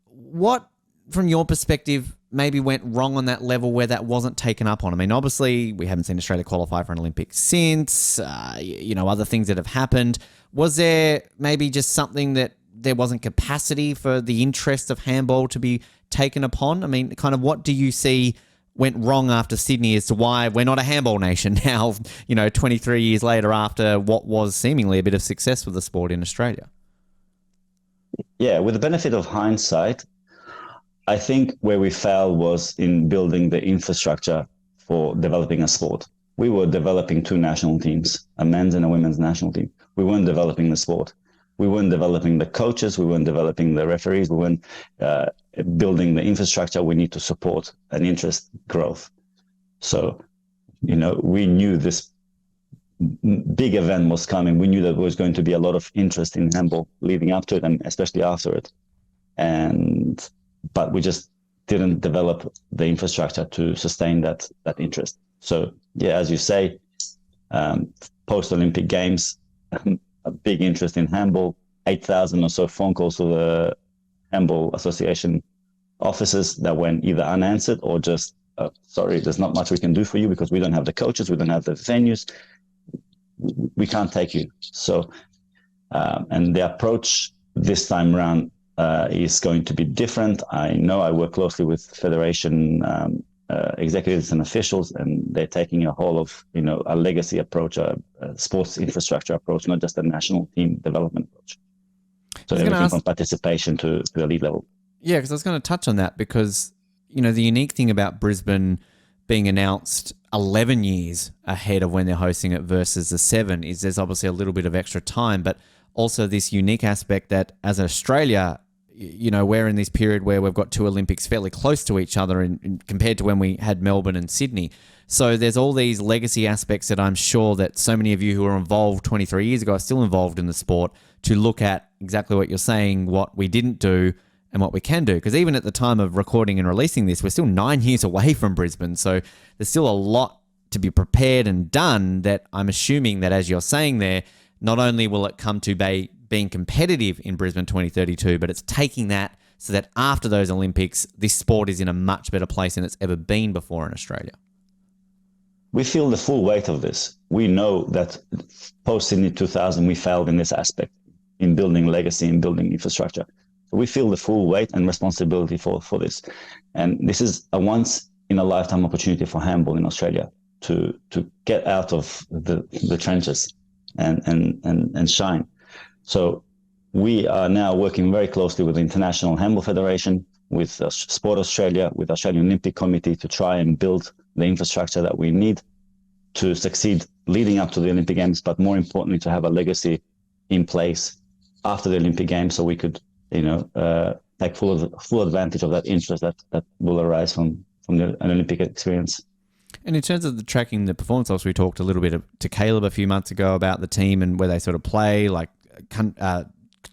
What, from your perspective, maybe went wrong on that level where that wasn't taken up on? I mean, obviously we haven't seen Australia qualify for an Olympics since, other things that have happened. Was there maybe just something that there wasn't capacity for the interest of handball to be taken upon? I mean, kind of what do you see went wrong after Sydney as to why we're not a handball nation now, 23 years later after what was seemingly a bit of success for the sport in Australia? Yeah, with the benefit of hindsight, I think where we failed was in building the infrastructure for developing a sport. We were developing two national teams, a men's and a women's national team. We weren't developing the sport. We weren't developing the coaches. We weren't developing the referees. We weren't building the infrastructure we need to support an interest growth. So, we knew this big event was coming. We knew that there was going to be a lot of interest in handball leading up to it, and especially after it. But we just didn't develop the infrastructure to sustain that interest. So, yeah, as you say, post-Olympic Games, a big interest in handball, 8,000 or so phone calls to the Handball Association offices that went either unanswered or just, sorry, there's not much we can do for you because we don't have the coaches, we don't have the venues, we can't take you. So, and the approach this time around is going to be different. I know I work closely with Federation executives and officials, and they're taking a whole of, a legacy approach, a sports infrastructure approach, not just a national team development approach. So everything from participation to elite level. Yeah, because I was going to touch on that because, the unique thing about Brisbane being announced 11 years ahead of when they're hosting it versus the 7 is there's obviously a little bit of extra time, but also this unique aspect that as Australia, we're in this period where we've got two Olympics fairly close to each other compared to when we had Melbourne and Sydney. So there's all these legacy aspects that I'm sure that so many of you who were involved 23 years ago are still involved in the sport to look at exactly what you're saying, what we didn't do and what we can do. Because even at the time of recording and releasing this, we're still 9 years away from Brisbane. So there's still a lot to be prepared and done that I'm assuming that, as you're saying there, not only will it come to being competitive in Brisbane 2032, but it's taking that so that after those Olympics, this sport is in a much better place than it's ever been before in Australia. We feel the full weight of this. We know that post-Sydney 2000, we failed in this aspect, in building legacy and building infrastructure. So we feel the full weight and responsibility for this. And this is a once in a lifetime opportunity for handball in Australia to get out of the trenches and shine. So we are now working very closely with the International Handball Federation, with Sport Australia, with Australian Olympic Committee to try and build the infrastructure that we need to succeed leading up to the Olympic Games, but more importantly, to have a legacy in place after the Olympic Games, so we could, take full advantage of that interest that will arise from an Olympic experience. And in terms of the tracking the performance, obviously we talked a little bit to Caleb a few months ago about the team and where they sort of play, like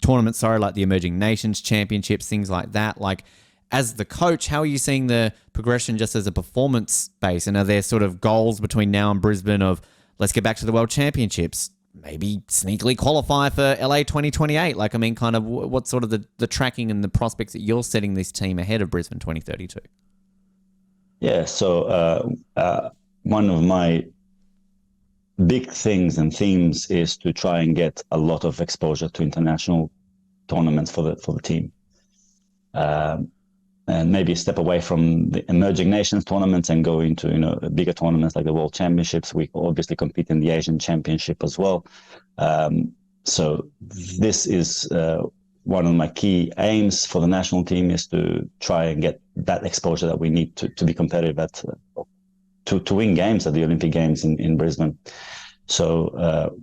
tournaments, like the Emerging Nations Championships, things like that. Like, as the coach, how are you seeing the progression just as a performance base? And are there sort of goals between now and Brisbane of, let's get back to the World Championships, maybe sneakily qualify for LA 2028? Like, I mean, kind of what's sort of the tracking and the prospects that you're setting this team ahead of Brisbane 2032? Yeah, so one of my big things and themes is to try and get a lot of exposure to international tournaments for the team. And maybe step away from the emerging nations tournaments and go into, bigger tournaments like the World Championships. We obviously compete in the Asian Championship as well. So this is one of my key aims for the national team, is to try and get that exposure that we need to be competitive to win games at the Olympic Games in Brisbane. So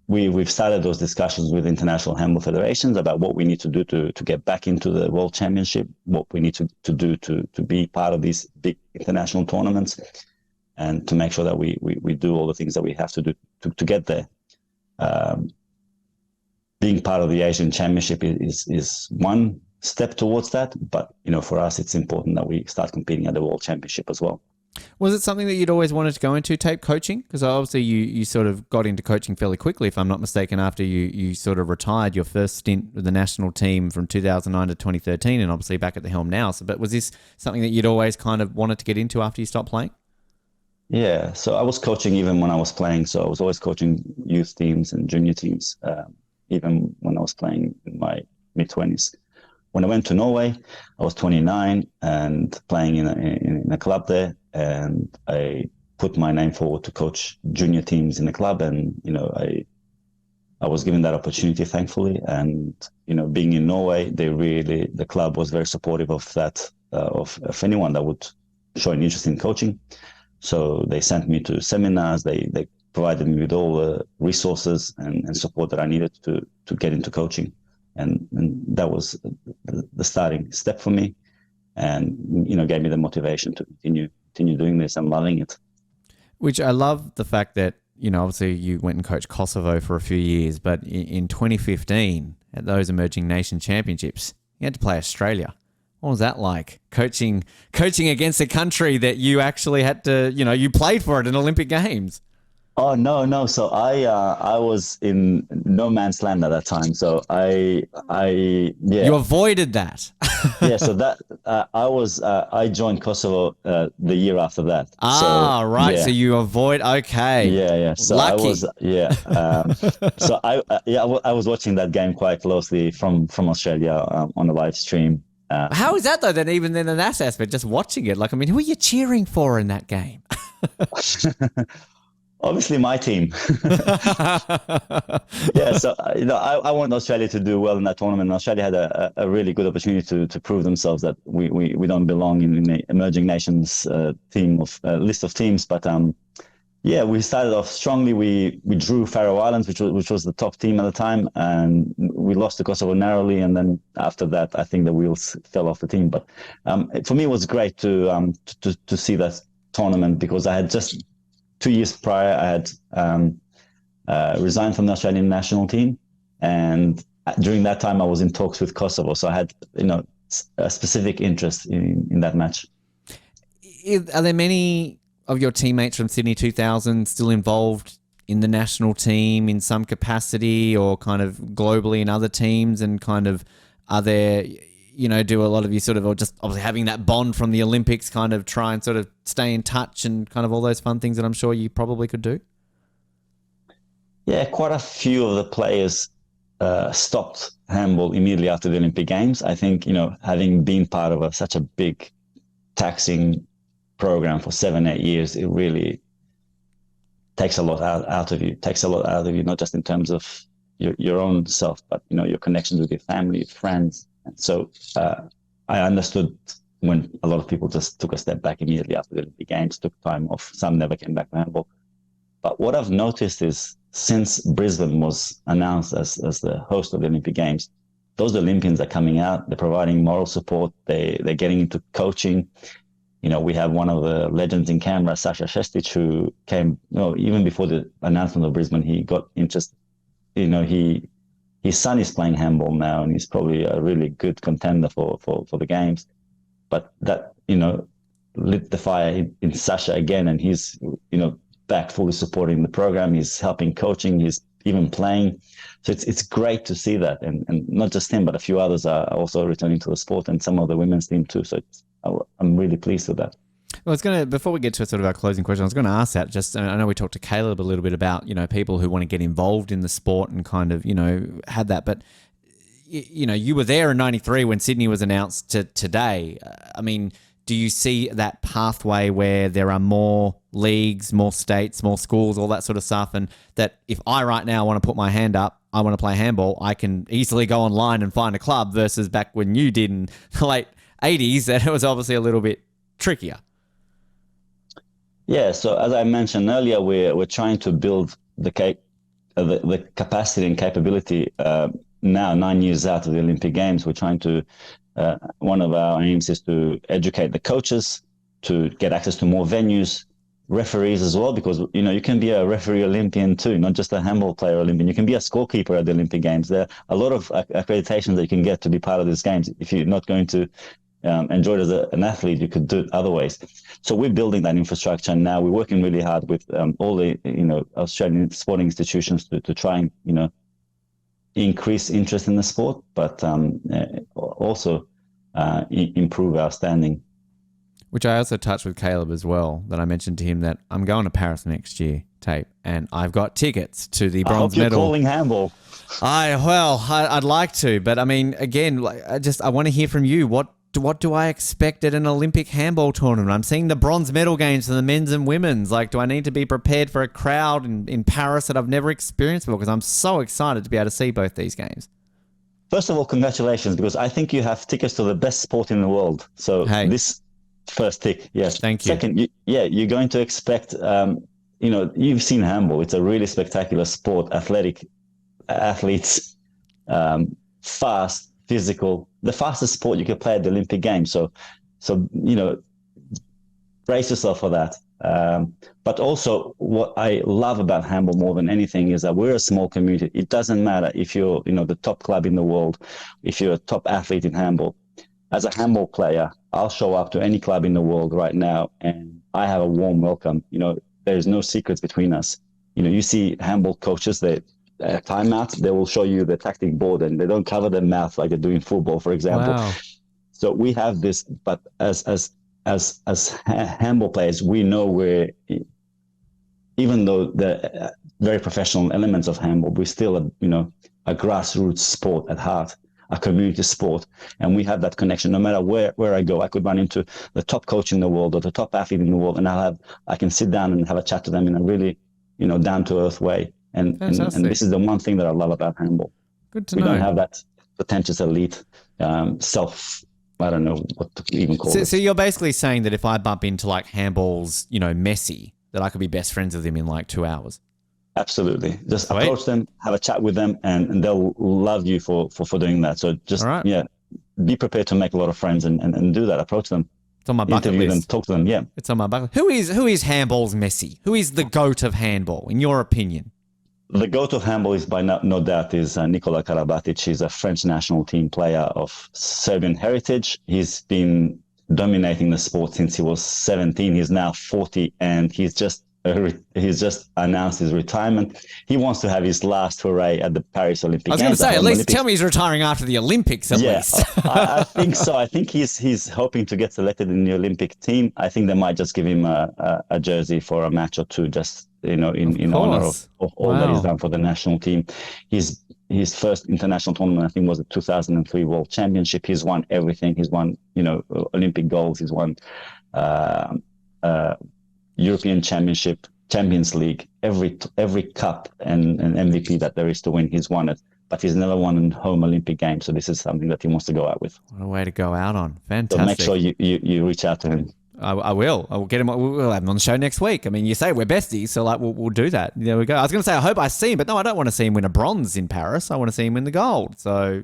we've started those discussions with international handball federations about what we need to do to get back into the World Championship, what we need to do to be part of these big international tournaments, and to make sure that we do all the things that we have to do to get there. Being part of the Asian Championship is one step towards that, but for us it's important that we start competing at the World Championship as well. Was it something that you'd always wanted to go into, Taip, coaching? Because obviously you sort of got into coaching fairly quickly, if I'm not mistaken, after you sort of retired your first stint with the national team from 2009 to 2013, and obviously back at the helm now. But was this something that you'd always kind of wanted to get into after you stopped playing? Yeah, so I was coaching even when I was playing. So I was always coaching youth teams and junior teams, even when I was playing in my mid-20s. When I went to Norway, I was 29 and playing in a club there, and I put my name forward to coach junior teams in the club, and I was given that opportunity, thankfully. And being in Norway, the club was very supportive of that, of anyone that would show an interest in coaching. So they sent me to seminars. They provided me with all the resources and support that I needed to get into coaching. And that was the starting step for me, and gave me the motivation to continue doing this. I'm loving it. Which I love the fact that obviously you went and coached Kosovo for a few years, but in 2015 at those Emerging Nation Championships, you had to play Australia. What was that like? Coaching against a country that you actually had to, you played for it in Olympic Games. Oh, no. So I was in no man's land at that time. So yeah. You avoided that. Yeah. So that I joined Kosovo the year after that. Right. Yeah. So you avoid. Okay. Yeah. So lucky. So I was watching that game quite closely from Australia on the live stream. How is that though? Then even then in that aspect, just watching it, like, I mean, who are you cheering for in that game? Obviously, my team. Yeah, so I want Australia to do well in that tournament. Australia had a really good opportunity to prove themselves that we don't belong in the emerging nations team of list of teams. But we started off strongly. We drew Faroe Islands, which was the top team at the time, and we lost to Kosovo narrowly. And then after that, I think the wheels fell off the team. But for me, it was great to see that tournament, because I had just 2 years prior, I had resigned from the Australian national team, and during that time, I was in talks with Kosovo, so I had a specific interest in that match. Are there many of your teammates from Sydney 2000 still involved in the national team in some capacity, or kind of globally in other teams? And kind of are there, do a lot of you sort of, or just obviously having that bond from the Olympics, kind of try and sort of stay in touch and kind of all those fun things that I'm sure you probably could do? Yeah, quite a few of the players stopped handball immediately after the Olympic Games. I think, having been part of such a big, taxing program for 7-8 years, it really takes a lot out of you. Takes a lot out of you, not just in terms of your own self, but your connections with your family, friends. And so I understood when a lot of people just took a step back immediately after the Olympic Games, took time off. Some never came back to handball. But what I've noticed is since Brisbane was announced as the host of the Olympic Games, those Olympians are coming out. They're providing moral support. They're getting into coaching. We have one of the legends in Canberra, Sasha Shestic, who came, even before the announcement of Brisbane, he got interested. His son is playing handball now, and he's probably a really good contender for the games. But that, lit the fire in Sasha again, and he's, back fully supporting the program. He's helping coaching. He's even playing. So it's great to see that. And not just him, but a few others are also returning to the sport, and some of the women's team too. So I'm really pleased with that. Well, before we get to sort of our closing question, I was going to ask that. Just, I know we talked to Caleb a little bit about, people who want to get involved in the sport and kind of, had that. But, you were there in 93 when Sydney was announced to today. I mean, do you see that pathway where there are more leagues, more states, more schools, all that sort of stuff, and that if I right now want to put my hand up, I want to play handball, I can easily go online and find a club, versus back when you did in the late 80s, that it was obviously a little bit trickier? Yeah, so as I mentioned earlier, we're trying to build the capacity and capability now, 9 years out of the Olympic Games. We're trying to, one of our aims is to educate the coaches, to get access to more venues, referees as well, because, you can be a referee Olympian too, not just a handball player Olympian. You can be a scorekeeper at the Olympic Games. There are a lot of accreditations that you can get to be part of these games. If you're not going to enjoy it as an athlete, you could do it other ways. So we're building that infrastructure now. We're working really hard with all the Australian sporting institutions to try and increase interest in the sport, but also improve our standing. Which I also touched with Caleb as well, that I mentioned to him that I'm going to Paris next year, Tape, and I've got tickets to the bronze medal. I hope you're calling handball. I'd like to, but I mean, again, I want to hear from you. What do I expect at an Olympic handball tournament? I'm seeing the bronze medal games for the men's and women's. Do I need to be prepared for a crowd in Paris that I've never experienced before? Because I'm so excited to be able to see both these games. First of all, congratulations, because I think you have tickets to the best sport in the world. So this first tick, yes. Thank you. Second, you're going to expect, you've seen handball. It's a really spectacular sport, athletic athletes, fast, physical, the fastest sport you could play at the Olympic Games. So brace yourself for that. But also, what I love about handball more than anything is that we're a small community. It doesn't matter if you're, the top club in the world, if you're a top athlete in handball. As a handball player, I'll show up to any club in the world right now, and I have a warm welcome. There's no secrets between us. You see handball coaches, timeouts, they will show you the tactic board, and they don't cover their mouth like they do in football, for example. Wow. So we have this, but as handball players, we know even though the very professional elements of handball, we're still a grassroots sport at heart, a community sport, and we have that connection. No matter where I go, I could run into the top coach in the world or the top athlete in the world, and I can sit down and have a chat to them in a really down to earth way. And this is the one thing that I love about handball. Good to know. We don't have that pretentious elite I don't know what to even call it. So you're basically saying that if I bump into handball's, Messi, that I could be best friends with him in 2 hours? Absolutely. Just approach them, have a chat with them, and they'll love you for doing that. So just, be prepared to make a lot of friends and do that. Approach them. It's on my bucket interview list. Them, talk to them, yeah. It's on my bucket. Who is handball's Messi? Who is the GOAT of handball, in your opinion? The GOAT of handball is by no doubt is Nikola Karabatic. He's a French national team player of Serbian heritage. He's been dominating the sport since he was 17. He's now 40, and he's just announced his retirement. He wants to have his last hooray at the Paris Olympic Games. I was going to say, at least tell me he's retiring after the Olympics, at least. I think so. I think he's hoping to get selected in the Olympic team. I think they might just give him a jersey for a match or two, just in honor of all that he's done for the national team. His first international tournament, I think, was the 2003 World Championship. He's won everything. He's won, Olympic golds. He's won European Championship, Champions League, every cup and MVP that there is to win, he's won it. But he's never won a home Olympic game, so this is something that he wants to go out with. What a way to go out on. Fantastic. So make sure you reach out to him. I will. I will get him. We'll have him on the show next week. I mean, you say we're besties, so like we'll do that. There we go. I was going to say I hope I see him, but no, I don't want to see him win a bronze in Paris. I want to see him win the gold. So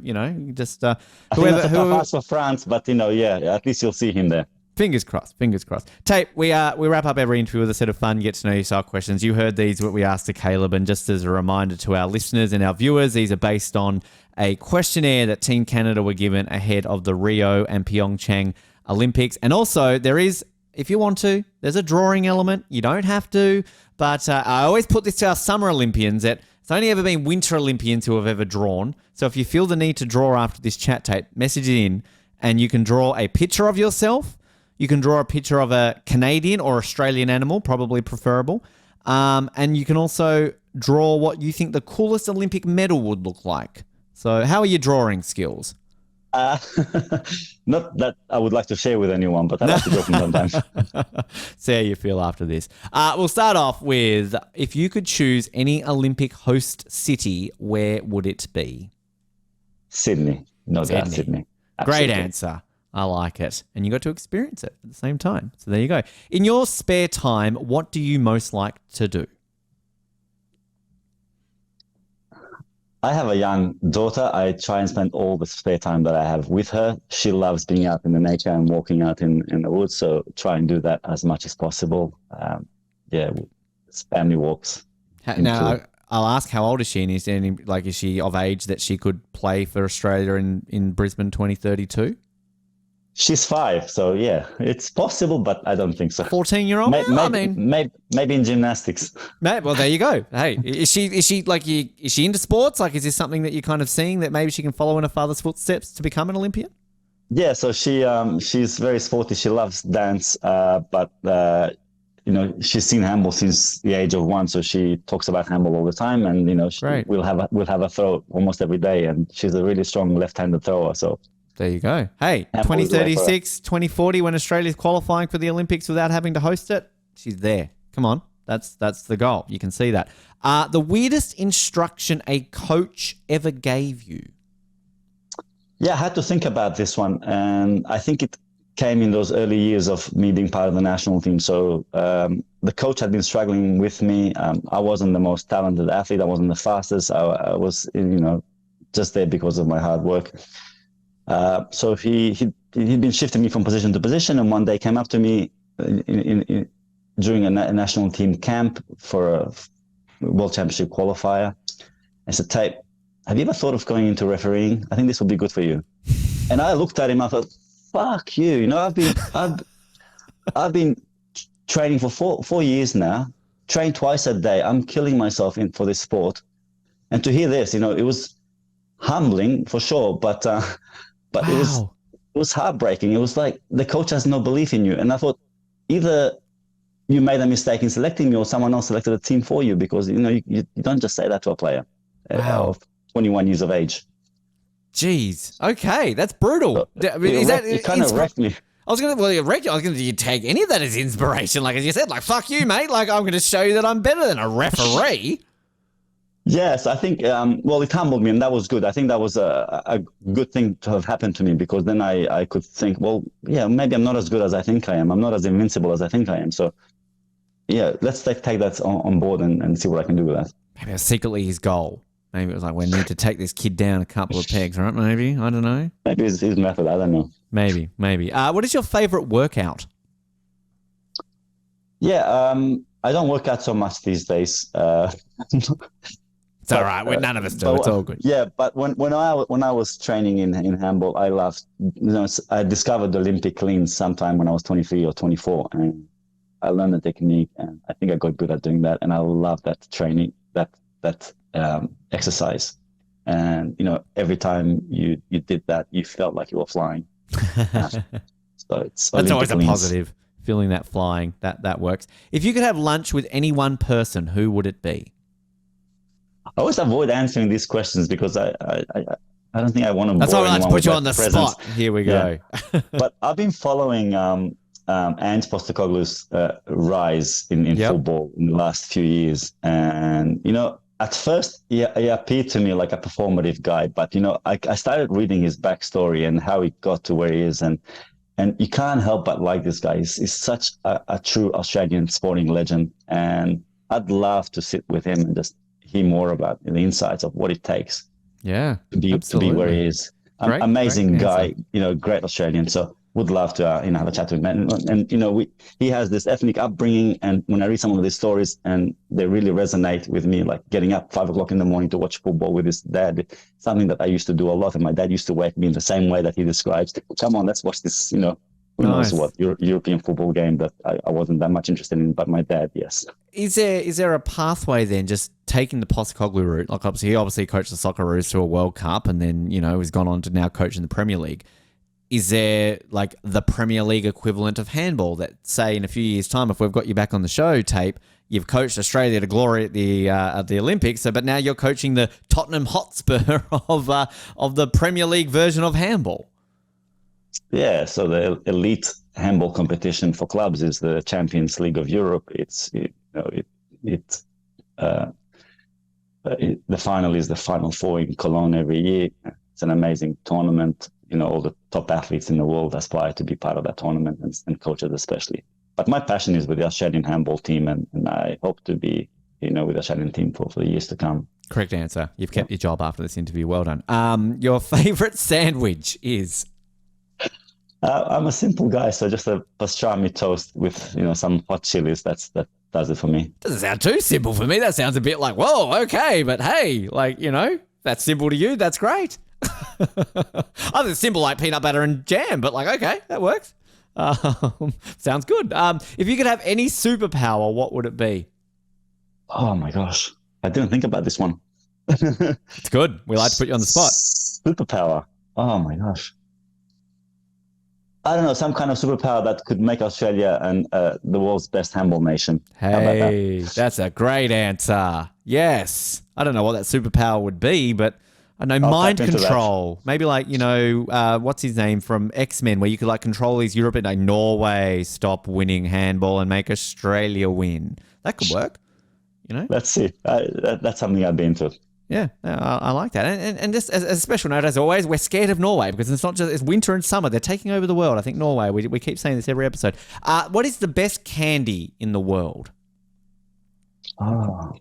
just I think that's a tough ask for France, but at least you'll see him there. Fingers crossed. Fingers crossed. Tape, we wrap up every interview with a set of fun, get to know yourself questions. You heard these, what we asked to Caleb, and just as a reminder to our listeners and our viewers, these are based on a questionnaire that Team Canada were given ahead of the Rio and Pyeongchang Olympics. And also, there is, if you want to, there's a drawing element. You don't have to, but I always put this to our summer Olympians that it's only ever been winter Olympians who have ever drawn. So if you feel the need to draw after this chat tape, message it in, and you can draw a picture of yourself. You can draw a picture of a Canadian or Australian animal, probably preferable. And you can also draw what you think the coolest Olympic medal would look like. So how are your drawing skills? Not that I would like to share with anyone, but I like to draw from sometimes. See how you feel after this. We'll start off with, if you could choose any Olympic host city, where would it be? Sydney. No doubt, Sydney. Absolutely. Great answer. I like it. And you got to experience it at the same time. So there you go. In your spare time, what do you most like to do? I have a young daughter. I try and spend all the spare time that I have with her. She loves being out in the nature and walking out in the woods. So try and do that as much as possible. It's family walks. Now, I'll ask, how old is she? And is she of age that she could play for Australia in Brisbane 2032? She's 5, so yeah, it's possible, but I don't think so. 14-year-old? Maybe in gymnastics. Well, there you go. Hey, is she into sports? Like, is this something that you're kind of seeing that maybe she can follow in her father's footsteps to become an Olympian? Yeah, so she's very sporty. She loves dance, but she's seen handball since the age of 1, so she talks about handball all the time, and we'll have a throw almost every day, and she's a really strong left-handed thrower, so. There you go. Hey, 2036, 2040, when Australia's qualifying for the Olympics without having to host it, she's there. Come on. That's the goal. You can see that. The weirdest instruction a coach ever gave you? Yeah, I had to think about this one. And I think it came in those early years of me being part of the national team. So the coach had been struggling with me. I wasn't the most talented athlete. I wasn't the fastest. I was, just there because of my hard work. So he'd been shifting me from position to position, and one day came up to me during a national team camp for a World Championship qualifier and said, "Tape, have you ever thought of going into refereeing? I think this would be good for you." And I looked at him. I thought, "Fuck you! I've been training for 4 years now. Train twice a day. I'm killing myself for this sport, and to hear this, it was humbling for sure, but." But wow. It was heartbreaking. It was like the coach has no belief in you. And I thought either you made a mistake in selecting me or someone else selected a team for you, because, you don't just say that to a player of 21 years of age. Jeez. Okay. That's brutal. It kind of wrecked me. I was going to take any of that as inspiration. Like, as you said, like, fuck you, mate. Like, I'm going to show you that I'm better than a referee. Yes, I think, it humbled me, and that was good. I think that was a good thing to have happened to me, because then I could think, maybe I'm not as good as I think I am. I'm not as invincible as I think I am. So, yeah, let's take that on board and see what I can do with that. Maybe it was secretly his goal. Maybe it was like, we need to take this kid down a couple of pegs, right? Maybe. I don't know. Maybe his method. I don't know. Maybe. What is your favorite workout? Yeah, I don't work out so much these days. It's all right. None of us do. It's all good. Yeah, but when I was training in handball, I loved. I discovered Olympic cleans sometime when I was 23 or 24, and I learned the technique, and I think I got good at doing that. And I love that training, that exercise. And every time you did that, you felt like you were flying. So it's that's always a positive. Feeling that flying, that works. If you could have lunch with any one person, who would it be? I always avoid answering these questions because I don't think I want to. That's all right. Let's put you on the spot. Here we go. Yeah. But I've been following Ange Postecoglou's rise in football in the last few years. And, at first, he appeared to me like a performative guy, but, I started reading his backstory and how he got to where he is. And you can't help but like this guy. He's such a true Australian sporting legend. And I'd love to sit with him and just hear more about the insights of what it takes to be where he is. Amazing guy, great Australian. So would love to, have a chat with him. And he has this ethnic upbringing. And when I read some of these stories, and they really resonate with me, like getting up 5 o'clock in the morning to watch football with his dad, something that I used to do a lot. And my dad used to wake me in the same way that he describes. Come on, let's watch this, who knows what European football game that I wasn't that much interested in, but my dad, yes. Is there a pathway then, just taking the Postecoglou route? Like he obviously coached the Socceroos to a World Cup, and then has gone on to now coach in the Premier League. Is there like the Premier League equivalent of handball that, say, in a few years' time, if we've got you back on the show, Taip, you've coached Australia to glory at the Olympics, but now you're coaching the Tottenham Hotspur of the Premier League version of handball? Yeah, so the elite handball competition for clubs is the Champions League of Europe. The final is the Final Four in Cologne every year. It's an amazing tournament. All the top athletes in the world aspire to be part of that tournament, and coaches especially. But my passion is with the Australian handball team, and I hope to be, with the Australian team for the years to come. Correct answer. You've kept your job after this interview. Well done. Your favourite sandwich is? I'm a simple guy, so just a pastrami toast with, some hot chilies. That does it for me. Doesn't sound too simple for me. That sounds a bit like, whoa, okay, but hey, that's simple to you. That's great. Other than simple like peanut butter and jam, but okay, that works. Sounds good. If you could have any superpower, what would it be? Oh my gosh, I didn't think about this one. It's good. We like to put you on the spot. Superpower. Oh my gosh. I don't know, some kind of superpower that could make Australia and the world's best handball nation. Hey, that's a great answer. Yes. I don't know what that superpower would be, but I know mind control. Maybe what's his name from X-Men, where you could control these European, Norway stop winning handball and make Australia win. That could work. Let's see. That's something I'd be into. Yeah, I like that. And just as a special note, as always, we're scared of Norway because it's winter and summer. They're taking over the world. I think Norway, we keep saying this every episode. What is the best candy in the world? Oh.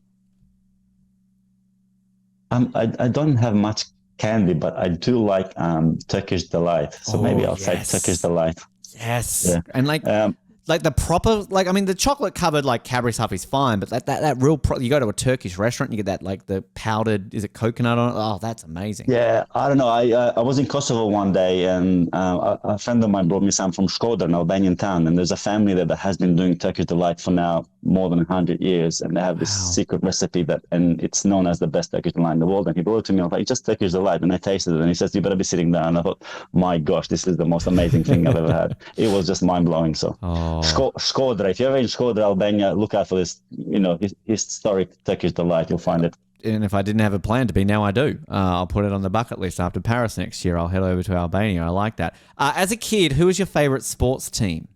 I don't have much candy, but I do like Turkish Delight. So maybe I'll say Turkish Delight. Yes. Yeah. And the proper, the chocolate covered Cadbury stuff is fine, but that real, you go to a Turkish restaurant, you get that the powdered, is it coconut on it? Oh, that's amazing. Yeah, I don't know. I was in Kosovo one day, and a friend of mine brought me some from Shkodër, an Albanian town, and there's a family there that has been doing Turkish Delight for now more than 100 years, and they have this secret recipe and it's known as the best Turkish Delight in the world. And he brought it to me. I was like, just Turkish Delight, and I tasted it, and he says, you better be sitting there. And I thought, my gosh, this is the most amazing thing I've ever had. It was just mind blowing. So. Shkodër. If you're ever in Shkodër, Albania, look out for this, historic Turkish Delight. You'll find it. And if I didn't have a plan to be, now I do. I'll put it on the bucket list after Paris next year. I'll head over to Albania. I like that. As a kid, who was your favourite sports team?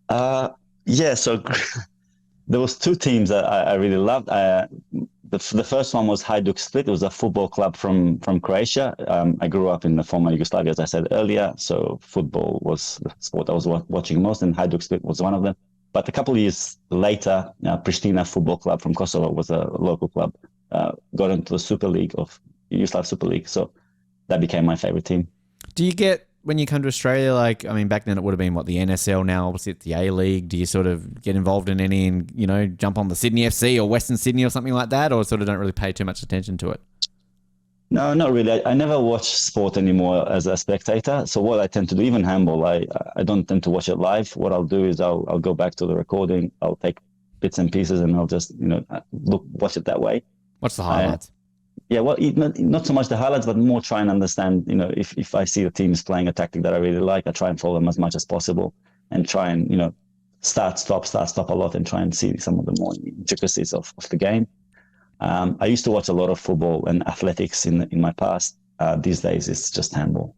So there was two teams that I really loved. The first one was Hajduk Split. It was a football club from Croatia. I grew up in the former Yugoslavia, as I said earlier. So football was the sport I was watching most, and Hajduk Split was one of them. But a couple of years later, Pristina Football Club from Kosovo was a local club. Got into the Super League of Yugoslav Super League. So that became my favorite team. Do you get, when you come to Australia, back then it would have been the NSL, now obviously it's the A-League. Do you sort of get involved in any and, jump on the Sydney FC or Western Sydney or something like that, or sort of don't really pay too much attention to it? No, not really. I never watch sport anymore as a spectator. So what I tend to do, even handball, I don't tend to watch it live. What I'll do is I'll go back to the recording. I'll take bits and pieces and I'll just, watch it that way. What's the highlights? Yeah, well, not so much the highlights, but more try and understand, if I see the team is playing a tactic that I really like, I try and follow them as much as possible and try and, start, stop a lot and try and see some of the more intricacies of the game. I used to watch a lot of football and athletics in my past. These days, it's just handball.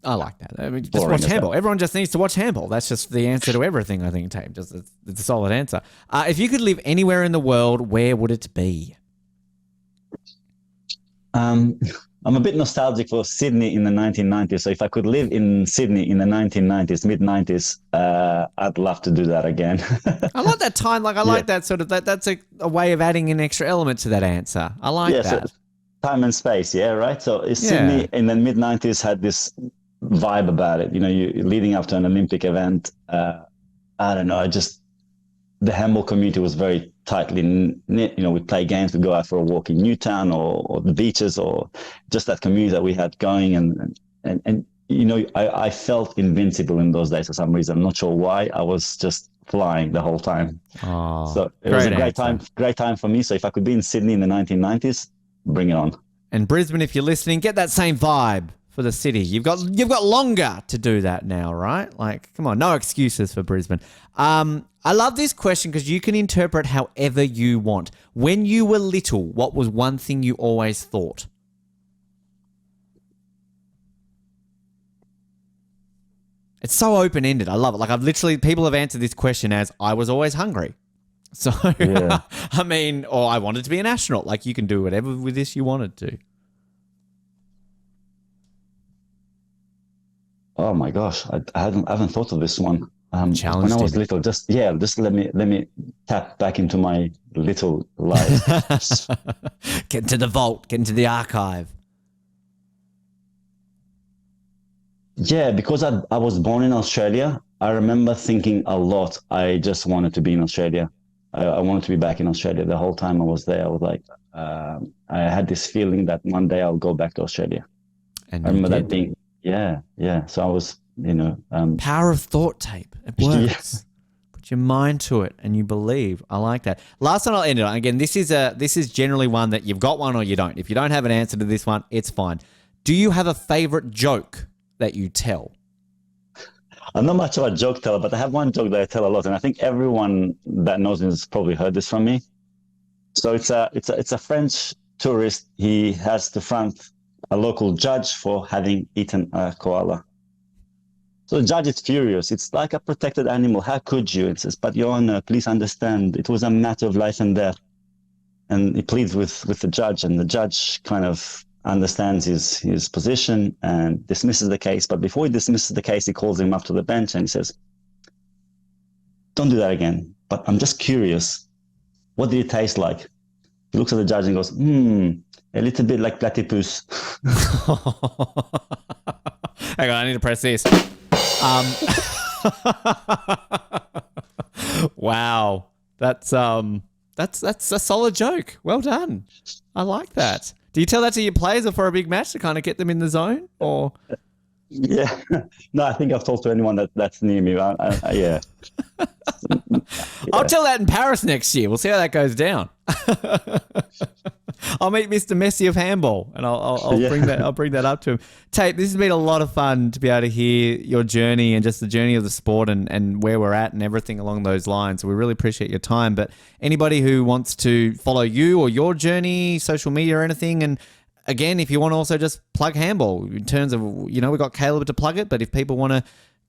I like that. I mean, just Boring watch as handball. hell. Everyone just needs to watch handball. That's just the answer to everything, I think, Tape. Just it's a solid answer. If you could live anywhere in the world, where would it be? I'm a bit nostalgic for Sydney in the 1990s. So if I could live in Sydney in the 1990s, mid 90s, I'd love to do that again. I like that time. Like I like that sort of that's a way of adding an extra element to that answer. I like that. So time and space, yeah, right. So Sydney in the mid 90s had this vibe about it. You know, you leading up to an Olympic event. I don't know. The handball community was very tightly knit. You know, we'd play games, we'd go out for a walk in Newtown or the beaches or just that community that we had going. And you know, I felt invincible in those days for some reason. I'm not sure why. I was just flying the whole time. Oh, so it was a great time for me. So if I could be in Sydney in the 1990s, bring it on. And Brisbane, if you're listening, get that same vibe for the city. You've got longer to do that now, right? Like, come on, no excuses for Brisbane. I love this question because you can interpret however you want. When you were little, what was one thing you always thought? It's so open-ended. I love it. Like people have answered this question as, I was always hungry. So, yeah. I mean, or I wanted to be an astronaut. Like, you can do whatever with this you wanted to. Oh my gosh, I haven't thought of this one. When Challenged I was him. little, just let me tap back into my little life. Get into the vault, get into the archive. Yeah, because I was born in Australia, I remember thinking a lot. I just wanted to be in Australia. I wanted to be back in Australia. The whole time I was there, I was like, I had this feeling that one day I'll go back to Australia. And I remember that being, yeah. So I was, you know. Power of thought, Tape. It works. Yes. Put your mind to it and you believe. I like that. Last one I'll end it on. Again, this is generally one that you've got one or you don't. If you don't have an answer to this one, it's fine. Do you have a favorite joke that you tell? I'm not much of a joke teller, but I have one joke that I tell a lot, and I think everyone that knows me has probably heard this from me. So it's a French tourist. He has to front a local judge for having eaten a koala. So the judge is furious. It's like a protected animal. How could you? It says, but Your Honor, please understand, it was a matter of life and death. And he pleads with the judge, and the judge kind of understands his position and dismisses the case. But before he dismisses the case, he calls him up to the bench and he says, don't do that again. But I'm just curious, what did it taste like? He looks at the judge and goes, a little bit like platypus. Hang on, I need to press this. Wow. That's a solid joke. Well done. I like that. Do you tell that to your players or for a big match to kind of get them in the zone? Or yeah, no, I think I've talked to anyone that's near me. Yeah. I'll tell that in Paris next year. We'll see how that goes down. I'll meet Mr. Messi of handball, and I'll bring that up to him. Tape, this has been a lot of fun to be able to hear your journey and just the journey of the sport and where we're at and everything along those lines. So we really appreciate your time. But anybody who wants to follow you or your journey, social media or anything, and again, if you want to also just plug handball in terms of, you know, we've got Caleb to plug it, but if people want to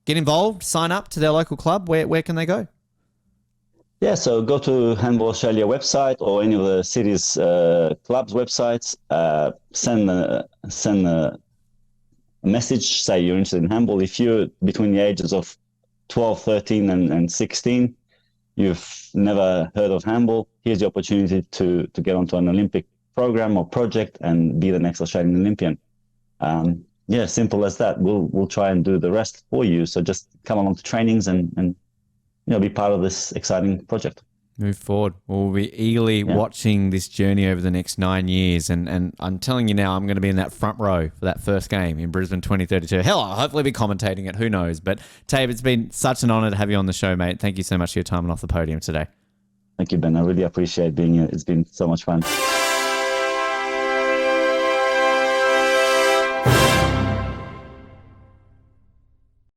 get involved, sign up to their local club, where can they go? Yeah, so go to Handball Australia website or any of the city's clubs websites. Send a message, say you're interested in handball. If you're between the ages of 12, 13 and 16, you've never heard of handball, here's the opportunity to get onto an Olympic program or project and be the next Australian Olympian. Yeah, simple as that. We'll try and do the rest for you. So just come along to trainings and you know, be part of this exciting project. Move forward. We'll be eagerly watching this journey over the next 9 years. And I'm telling you now, I'm going to be in that front row for that first game in Brisbane 2032. Hell, I'll hopefully be commentating it. Who knows? But Tape, it's been such an honour to have you on the show, mate. Thank you so much for your time and off the podium today. Thank you, Ben. I really appreciate being here. It's been so much fun.